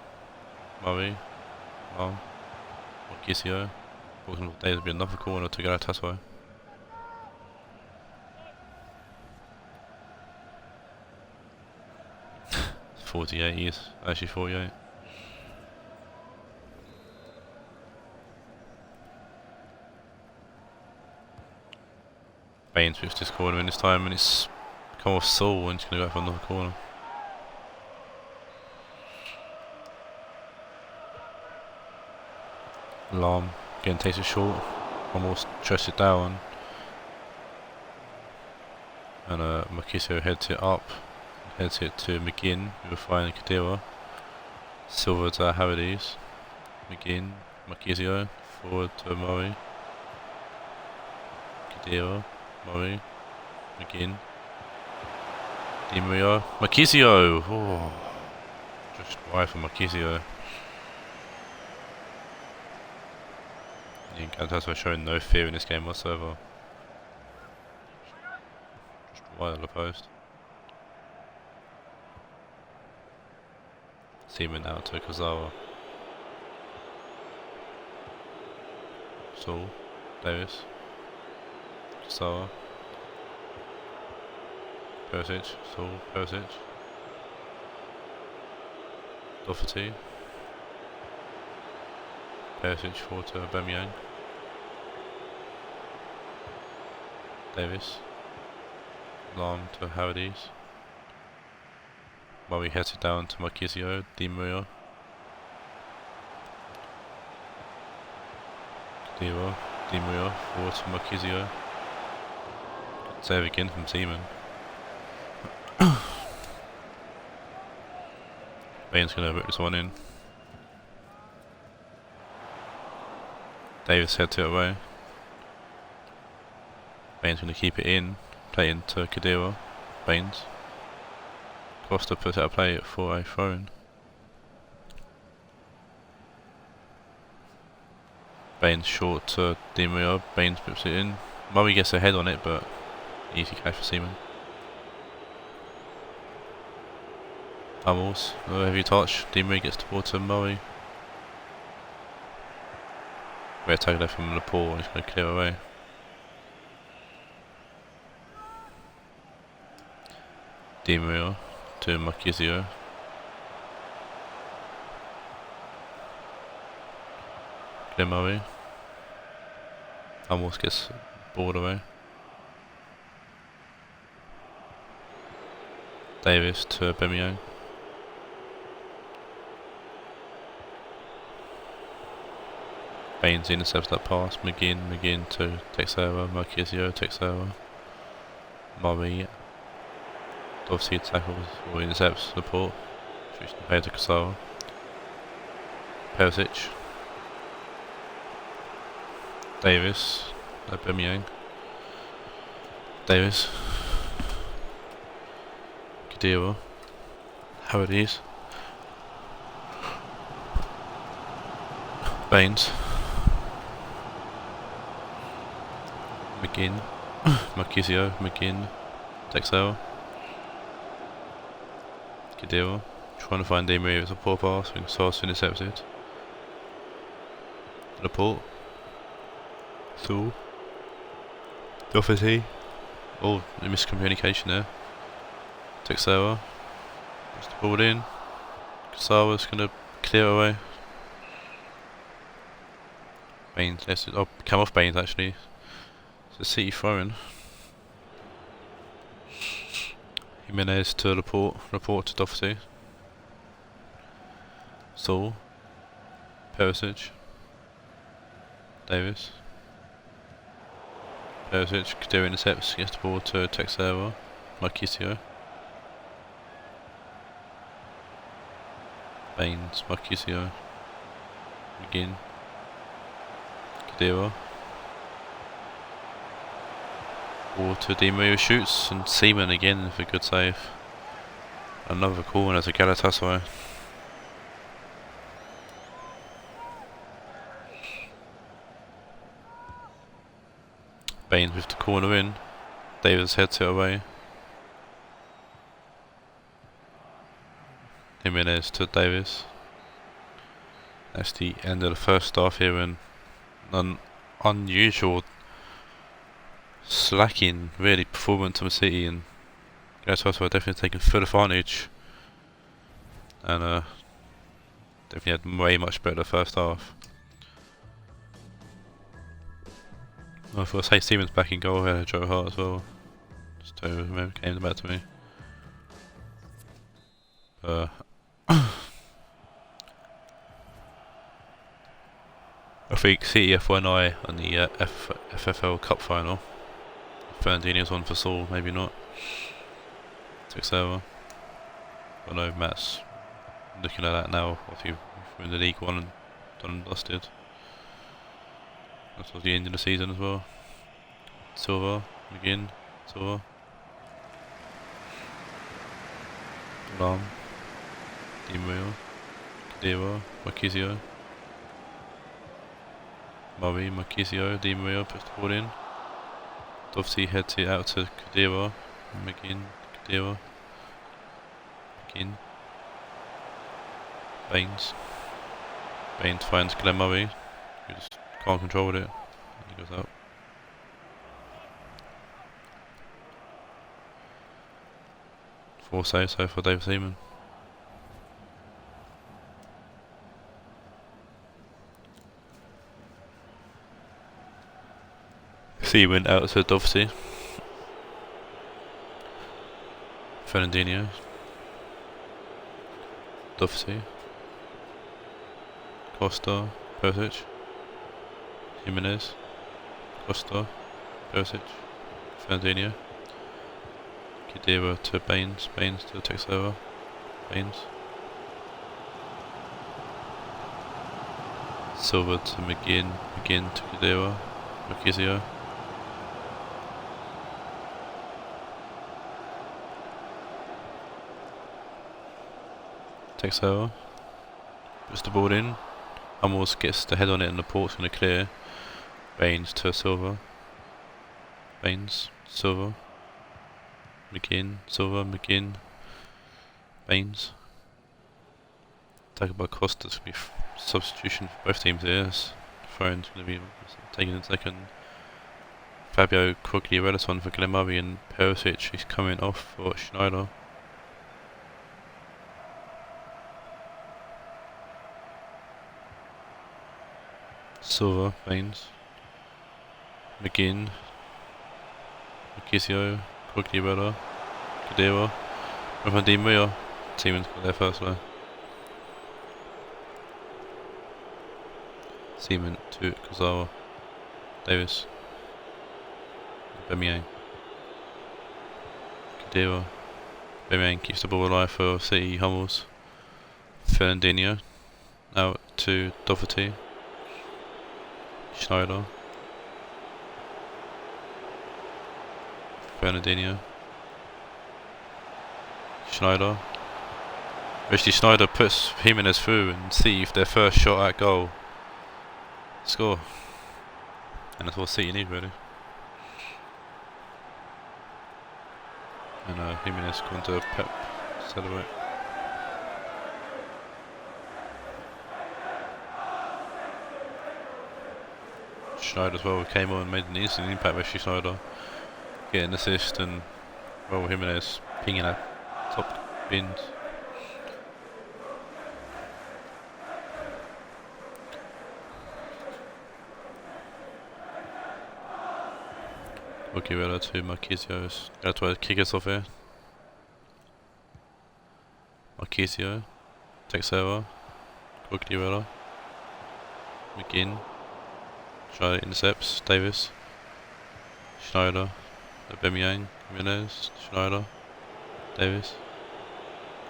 Murray. Alarm. Marquisio. There'll be another corner to Galatasaray. It's 48 years, actually 48. Baines with this corner in this time, and it's come off Saul and he's going to go for another corner. Alarm again takes it short, almost trusts it down, and Marquisio heads it up, heads it to McGinn with a flying Kadira. Silva to Haradies, McGinn, Marquisio, forward to Murray, Kadira. Murray, McGinn, Di Maria, Marquisio! Oh, just wide for Marquisio. Galatasaray showing no fear in this game whatsoever. Just wide of the post. Seaman now to Kazawa. Saul, Davis. Sawa, Perisic, Saul, Perisic, Doherty, Perisic forward to Bohemian, Davis, Alarm to Haradies, Murray heads it down to Marquisio, Di Maria, Di Maria forward to Marquisio. Save again from Seaman. Baines going to rip this one in. Davis heads it away. Baines going to keep it in. Play into Kadira. Baines. Costa puts out a play for a throw-in. Baines short to Di Maria. Baines puts it in. Murray gets a head on it, but easy catch for Seaman. Hummels, a heavy touch. Di Maria gets the ball to Murray. Great tag left from Laporte, and he's going to clear away. Di Maria to Marquisio. Clear Murray. Hummels gets the ball away. Davis to Bohemian. Baines intercepts that pass. McGinn to Texera. Marquisio, Texera. Murray. Obviously tackles or intercepts Laporte. Shoots the head to Casara. Perisic. Davis. Bohemian. Davis. Kadira. Harrods. Baines. McGinn. Marquisio. McGinn. Texel. Kadira. Trying to find Di Maria with a poor pass, being sauce intercepted. Laporte. Thule. Doherty. Oh, miscommunication there. Texera. Puts the ball in. Kasawa's going to clear away. Baines, oh, come off Baines actually. It's a City throwing. Jimenez to Laporte. Laporte to Doherty. Saul. Perisic. Davis. Perisic, Kadira intercepts, gets the ball to Texera. Marquisio. Baines, Marquisio. McGinn. Kadira. Ball to Di Maria, shoots, and Seaman again with a good save. Another corner to Galatasaray. Baines with the corner in. Davis heads it away. Jimenez to Davis. That's the end of the first half here, and an unusual slacking really performance from City, and Galatasaray definitely taking full advantage, and definitely had way much better first half. I thought say Stevens back in goal here, Joe Hart as well. Just to remember, came back to me. I think City F1I on the FFL Cup final. Fernandinho's on for Saul, maybe not. Takes over. I know Matt's looking at that now. Obviously, we're in the League One and done and dusted. That's the end of the season as well. Silva, McGinn, Silva. Lam. Di Maria. Kadira, Marquisio. Murray, Marquisio, Di Maria puts the ball in. Doherty heads it out to Kadira. McGinn, Kadira. McGinn. Baines. Baines finds Glenn Murray. He just can't control it. He goes out. Four saves so for David Seaman. Seaman out to Doherty. Fernandinho. Doherty. Costa. Perisic. Jimenez. Costa. Perisic. Fernandinho. Kadira to Baines. Baines to Texera. Baines. Silva to McGinn. McGinn to Kadira. Marquisio. Texera. Puts the ball in. Hummels gets the head on it and Laporte's going to clear. Baines to Silva. Baines. Silva. McGinn. Silva. McGinn. Baines. Taken by Costa. It's going to be substitution for both teams here. Throne's going to be taken in second. Fabio Quagliarella's on for Glenn Murray, and Perisic is coming off for Schneider. Silva, Baines, McGinn, Marquisio, Quagliarella, Kadira, and Di Maria. Seaman's got there first though. Seaman to Kazawa, Davis, Bohemian, Kadira. Bohemian keeps the ball alive for City. Hummels, Fernandinho, out to Doherty. Schneider, Fernandinho. Schneider. Actually, Schneider puts Jimenez through and City their first shot at goal. Score. And that's what City need, really. And Jimenez going to Pep celebrate. Schneider as well came on and made an instant impact with Schneider. Getting an assist and well, Jimenez pinging at top bins. Guerrero to Marquinhos. That's why kick us off here. Marquinhos takes over. Guerrero. McGinn. Schneider intercepts. Davis. Schneider. Bohemian. Jimenez. Schneider. Davis.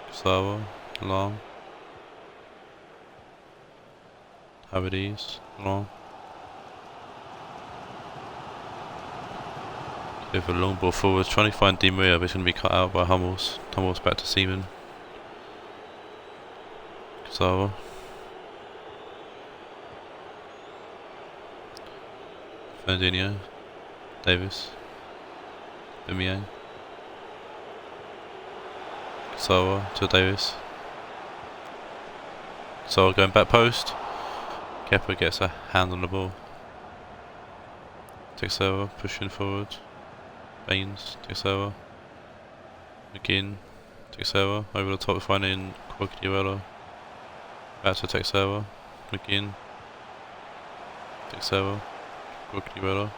Gustavo. Long. Havertz. Long. With a long ball forwards, trying to find Di Maria, but it's going to be cut out by Hummels. Hummels back to Seaman. Casaro. Fernandinho. Davis. Bohemian. Casaro to Davis. Casaro going back post. Kepa gets a hand on the ball. Takes over, pushing forward. Baines takes over. McGinn takes over. Over the top, finding Guerrero. Back to takes over. McGinn takes over. Guerrero.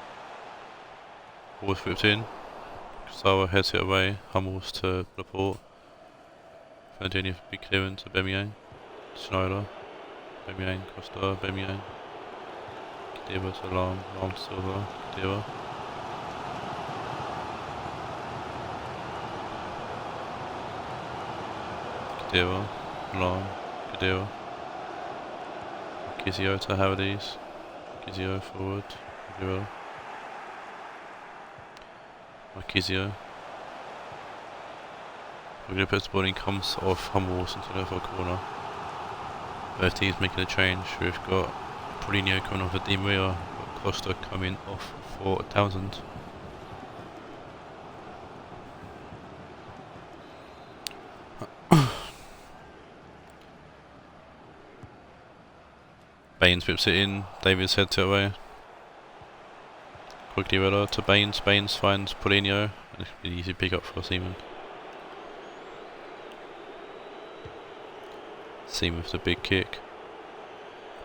Ball's whipped in. Casaro heads it away. Hummels to Laporte. Fernandinho big clearance to Bohemian. Schneider. Bohemian, Costa, Bohemian. Kadira to Long to Silva. Kadira. Kadira, Long, Kadira. Kizio to Havertz. Kizio forward. Kadira. Kizio. We're going to put the ball in, comes off Hummels into the far corner. Both teams making a change. We've got Paulinho coming off for Di Maria, Costa coming off for Taawoun. Baines whips it in, Davis heads it away. Quickly Rella to Baines, Baines finds Paulinho, and it's an easy pick up for Seaman. Seaman with the big kick.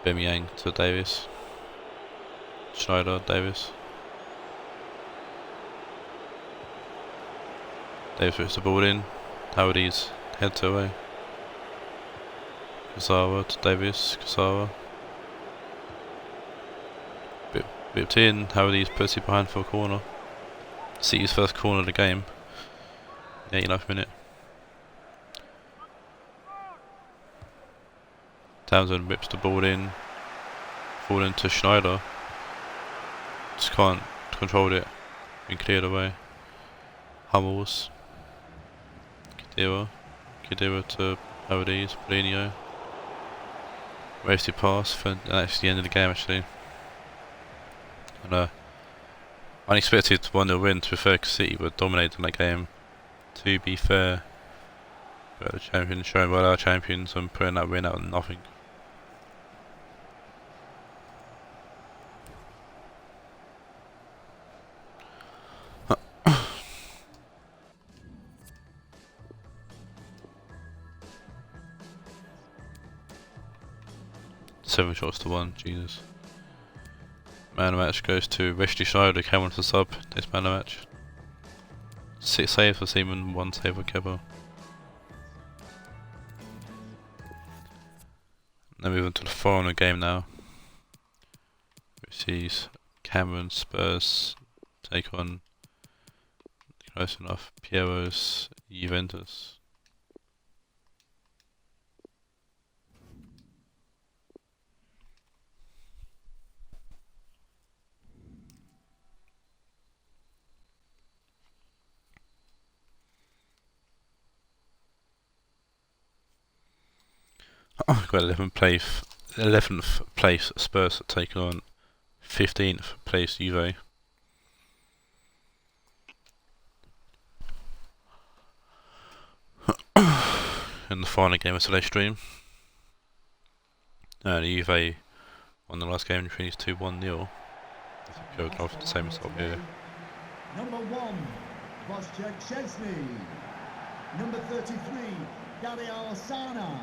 Bohemian to Davis. Schneider, Davis. Davis puts the ball in. Havertz heads it away. Casara to Davis, Casara. Whipped in, Havertz puts it behind for a corner. City's first corner of the game. 89th minute. Townsend whips the ball in, falling to Schneider. Just can't control it. Been cleared away. Hummels. Kadira to Havertz, Paulinho. Wasted pass for that's the end of the game actually. And unexpected 1-0 win. To be fair, City were dominating that game. To be fair, but the champions showing well our champions and putting that win out of nothing. Seven shots to 1, Jesus. Man of the match goes to Wesley Schneider, came on to sub, this man of the match. 6 saves for Seaman, 1 save for Kepa. Now moving to the final game now, which sees Cameron Spurs take on, close enough, Piero's Juventus. Got 11th place Spurs taking on 15th place Juve. In the final game of today's stream. And Juve won the last game and finished 2-1-0. Go off the same result here. Number 1, Boschek Chesney. Number 33, Dario Sana.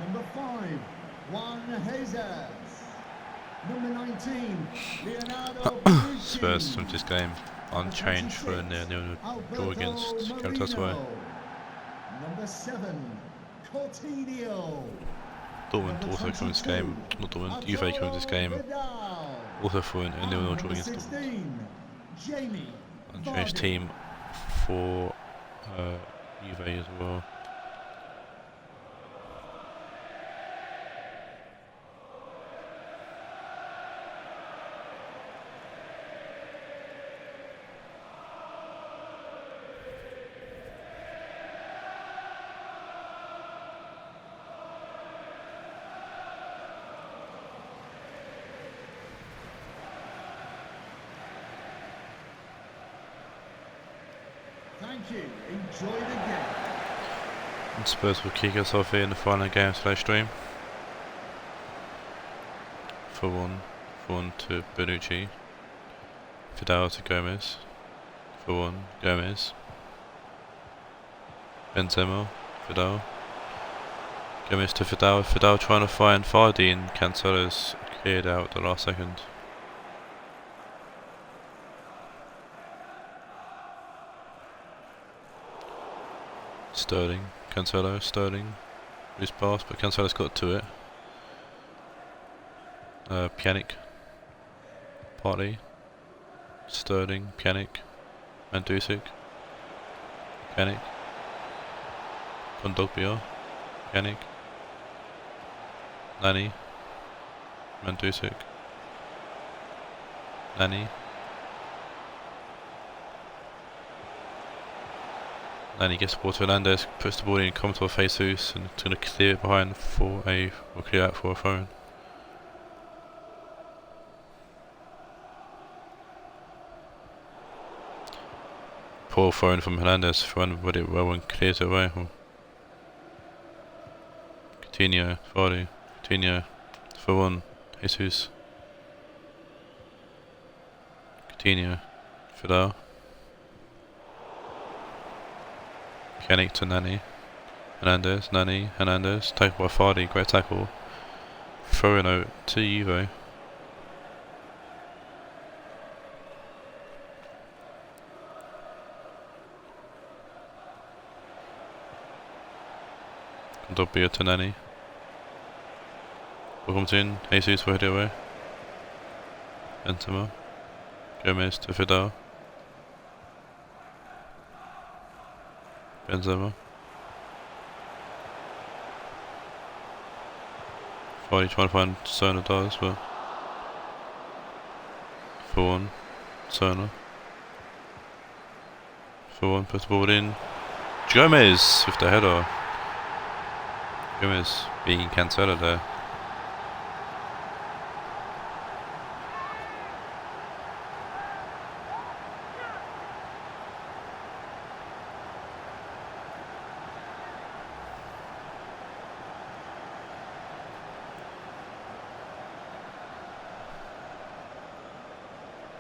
Number 5, Juan Jesus. Number 19, Leonardo Spurs from this game unchanged for a 0-0 draw against Galatasaray. Number 7, Coutinho. Dortmund also come in this game, not Dortmund, Juve come in this game, also for a 0-0 draw against Dortmund. Unchanged team for Juve as well. Thank you. Enjoy the game. And Spurs will kick us off here in the final game of today's stream. 4-1 to Bonucci. Vidal to Gomez. 4-1, Gomez. Benzema, Vidal. Gomez to Vidal. Vidal trying to find Vardy and Cancelo's cleared out at the last second. Sterling, Cancelo, Sterling, loose pass, but Cancelo's got to it. Pjanic, Partey, Sterling, Pjanic, Mandzukic, Pjanic, Kondogbia, Pjanic, Nani, Mandzukic, Nani. Then he gets the ball to Hernandez, puts the ball in, comes to a Jesus, and it's going to clear it behind for a, or clear out for a phone. Poor phone from Hernandez, phone but it well and clears it away. Coutinho, Vardy, Coutinho, for 1, Jesus. Coutinho, Vidal. Pjanic to Nani, Hernandez, Nani, Hernandez, tackled by Vardy, great tackle. Throwing out to Juve. Kondogbia to Nani. Ball comes in, Jesus will head it away. Benzema, Gomez to Vidal. Benzema. Vardy trying to find Sona does, but 4-1, Sona. 4-1, puts the ball in. Gomez with the header. Gomez being Cancelo there.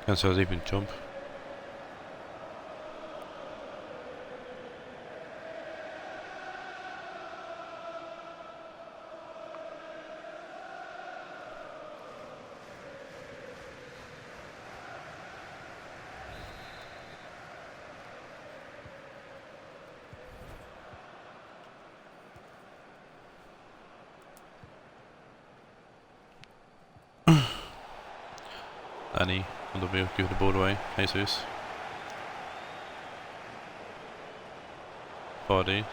Cancelo's even jump. Nani. Kondogbia give the ball away, Jesus. Vardy.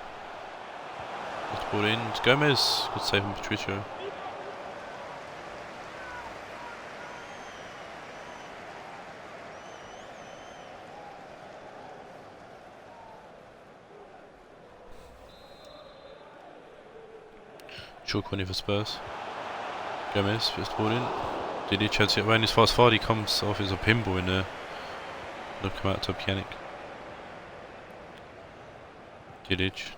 Puts the ball in, it's Gomez. Good save from Patricio. Short corner for Spurs. Gomez puts the ball in. Didi tries to get around his fast forward. He comes off as a pinball in there. They'll come out to Pjanic. Didic.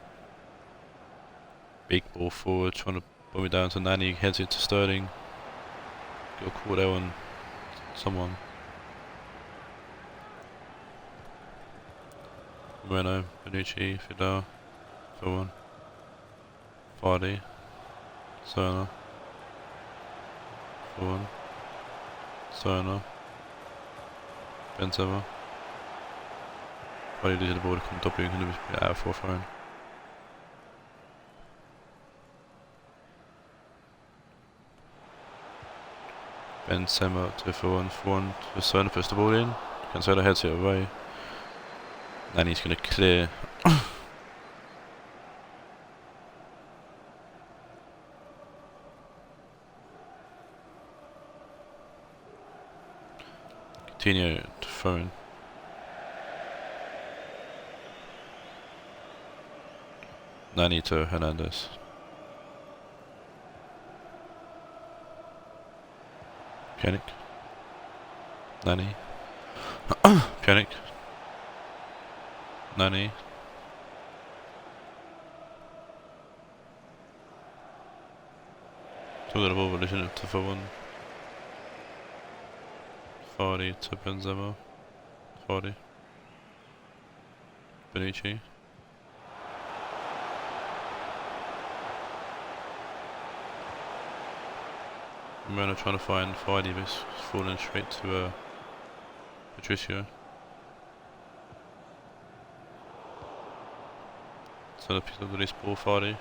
Big ball forward, trying to bomb it down to Nani. Heads it to Sterling. Got caught there on someone. Moreno, Bonucci, Fidel, Taawoun, Vardy, Serna, Taawoun, Serna, Benzema. Vardy losing the ball to come top, you can lose it out for phone. Benzema to Taawoun to Serna, puts the ball in. Cancelo heads it away. Then he's going to clear. Coutinho to phone. Nani to Hernandez. Pjanic. Nani. Pjanic. Nani. Tog det ball, det känns ut för Taawoun. Vardy to Benzema. Vardy. Bonucci. Moreno trying to find Vardy, but he's falling straight to Patricio. So picks up the release ball, Vardy.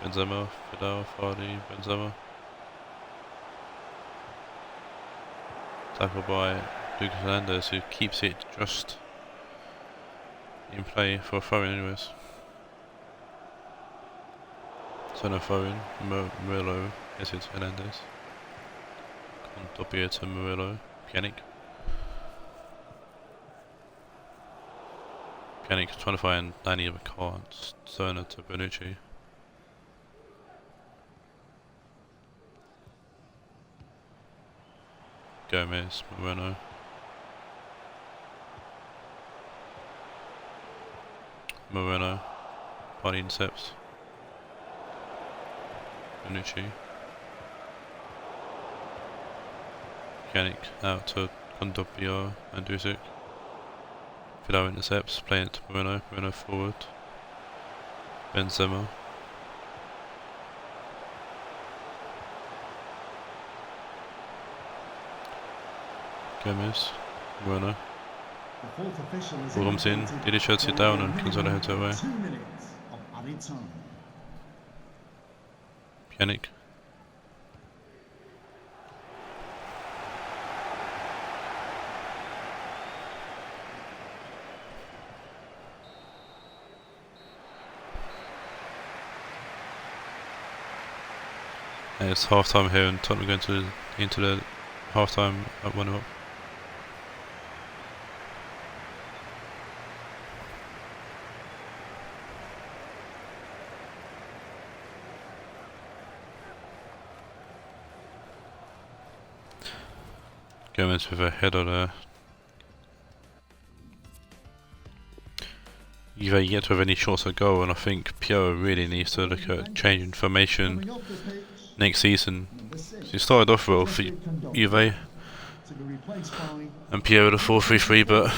Benzema, Fidel, Vardy, Benzema. Tackled by Lucas Hernandez, who keeps it just in play for a throw-in anyways. So no throw-in, Murillo gets it to Hernandez. Condopia to Murillo, Pjanic. Pjanic trying to find Nani but can't. Serna to Bonucci. Gomez, Moreno. Moreno. Party intercepts. Bonucci. Pjanic out to Condopia and Dusic. Fidel intercepts, playing it to Moreno. Moreno forward. Benzema. Gomez. Moreno. Ball comes in. Didi shuts it down and Cancelo heads it away. 2 minutes of added time. Pjanic. It's half time here and Tottenham going into the half time at 1-0 up. Gomez with a header there. Juve yet to have any shots at goal, and I think Piero really needs to look at changing formation next season. So he started off well for Juve and Piero the 4-3-3, but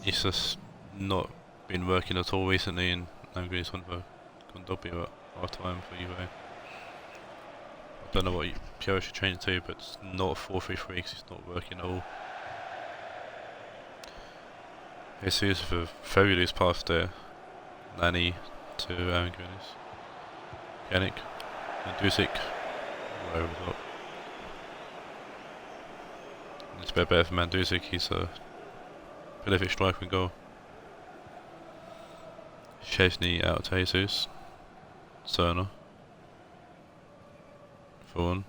it's just not been working at all recently, and I'm going to for Condopia at half time for Juve. I don't know what Piero should change it to, but it's not a 4-3-3 because it's not working at all. Jesus with a very loose pass there. Nani to Goodness. Pjanic and Dusic over the top. It's a bit better for Mandzukic, he's a prolific striker and goal. Chesney out to Jesus. Serna. Taawoun.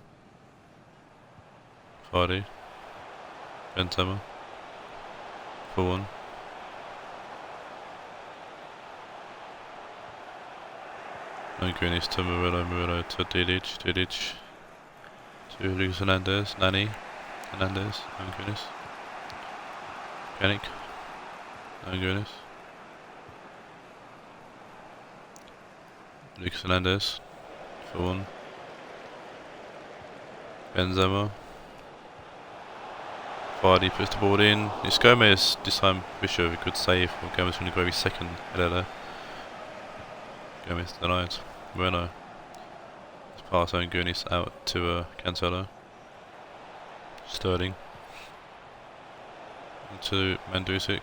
Vardy. Benzema. Taawoun. Greenish to Murillo to Didic to Lucas Hernandez, Nani, Hernandez, Greenish, Pjanic, Greenish, Lucas Hernandez for 1, Benzema, Vardy puts the ball in, it's Gomez, this time Bishop, a good save, or Gomez from the very second header there. Gomez denied, Moreno, let's pass Greenish out to Cancelo, Sterling, to Mandzukic,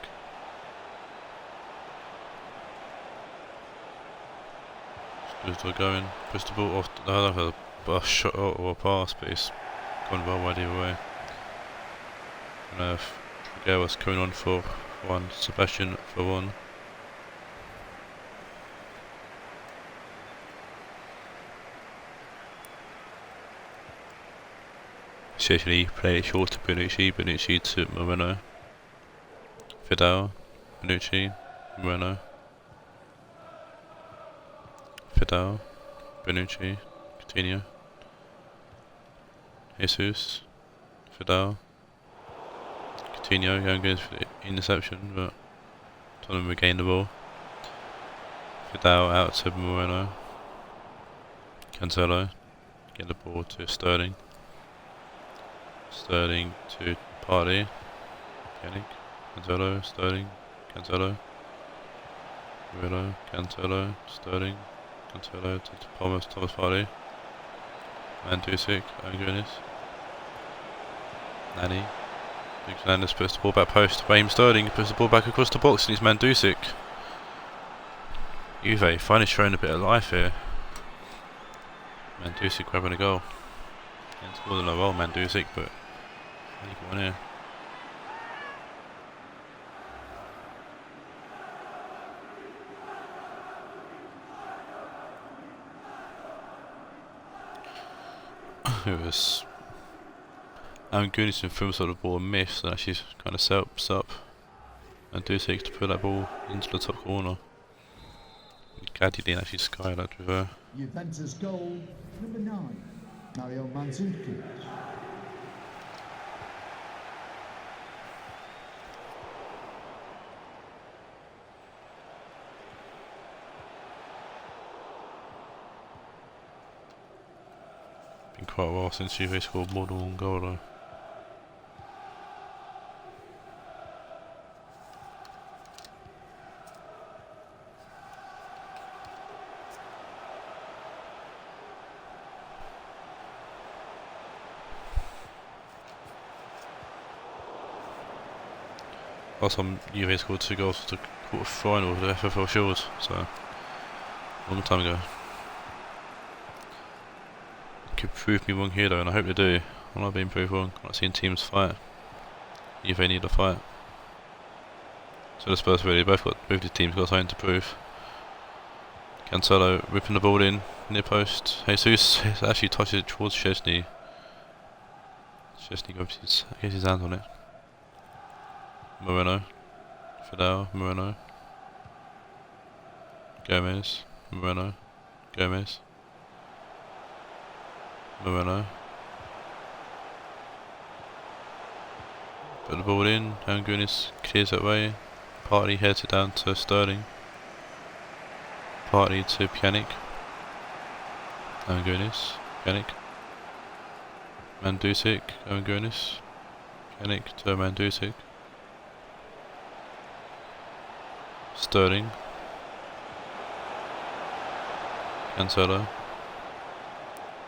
Spurs going, push the ball off, I don't know if a shot or a pass, but it's gone well wide either way. And Figueroa's coming on for 1, Sebastian for 1. Szczesny played it short to Bonucci to Moreno, Fidel, Bonucci, Moreno, Fidel, Bonucci, Coutinho, Jesus, Fidel, Coutinho going good for the interception, but Tottenham regained the ball. Fidel out to Moreno, Cancelo, get the ball to Sterling. Sterling to Party, Pjanic, Cancelo, Sterling, Cancelo, Murillo, Cancelo, Sterling, Cancelo to Thomas Partey, Mandzukic, Greenish, Nani, Lucas Hernandez puts the ball back post, Raheem Sterling puts the ball back across the box and it's Mandzukic. Juve finally showing a bit of life here. Mandzukic grabbing a goal. It's more than a goal, Mandzukic, but only got one here. It was Greenish and film sort of ball missed and actually kind of helps up Mandzukic to put that ball into the top corner. Glad he didn't actually sky that with her. Juventus goal number 9, Mario Mandzukic. Been quite a while since Juve scored more than 1 goal though. Last time Juve scored 2 goals was the quarter final of the FFL Shield, so a long time ago. Could prove me wrong here though, and I hope they do. I'm not being proved wrong. I'm not seeing teams fight. Juve need a fight. So the Spurs really both the teams got something to prove. Cancelo ripping the ball in near post. Jesus actually touches it towards Szczesny. Szczesny gets his hands on it. Moreno, Fidel, Moreno, Gomez, Moreno, Gomez, Moreno. Put the ball in, Greenish clears that way. Partey heads it down to Sterling. Partey to Pjanic. Greenish, Pjanic. Mandzukic, Greenish. Pjanic to Mandzukic. Sterling, Cancelo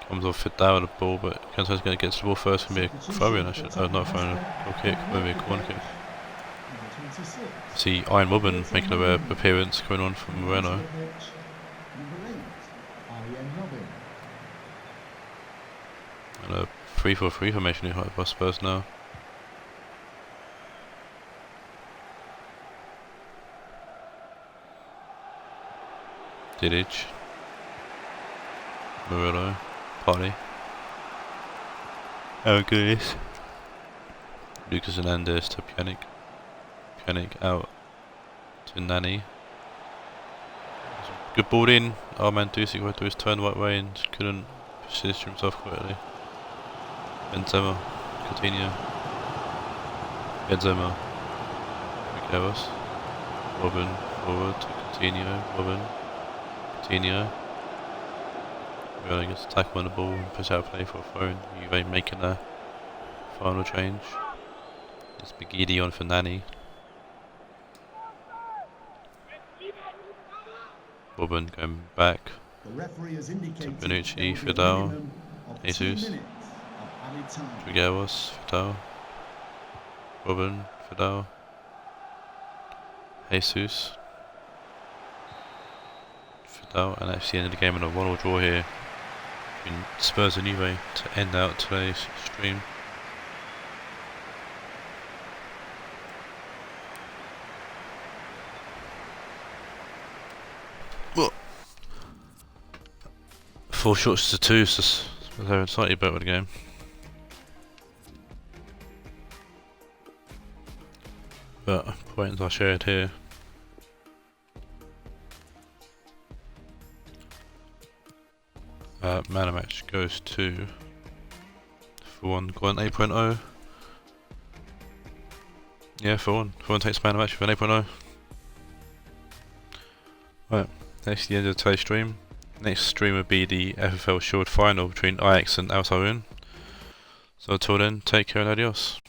comes off it down with the ball, but Cancelo's going to get to the ball first. Going to be a throw-in, not a throw-in, a kick, maybe a corner kick. See Iron Robin making an appearance coming on from Moreno. And a 3-4-3 formation here by Spurs now. Didic, Murillo, Partey, Greenish, Lucas Hernandez to Pjanic, Pjanic out to Nani. Good ball in, Our man Dusik went to his turn the right way and just couldn't position himself correctly. Benzema, Coutinho, Benzema, Miguelos, Robin, forward to Coutinho, Robin, Coutinho. Really gets a tackle on the ball and puts out play for a throw. Juve making a final change. It's Begidi on for Nani. Robin going back. The referee has indicated Bonucci, there will be a Fidel, minimum of 2 Jesus. minutes of added time. Trigueros, Fidel, Robin, Fidel, Jesus, Fidel, and that's the end of the game in a 1-1 draw here between Spurs and Juve to end out today's stream. Well, 4 shots to 2, so they're slightly better with the game. But points are shared here. Man of match goes to for 1. Go on 8.0. Yeah, for 1. For 1 takes man of match with an 8.0. Right, that's the end of today's stream. Next stream will be the FFL Shield final between Ajax and Taawoun. So until then, take care and adios.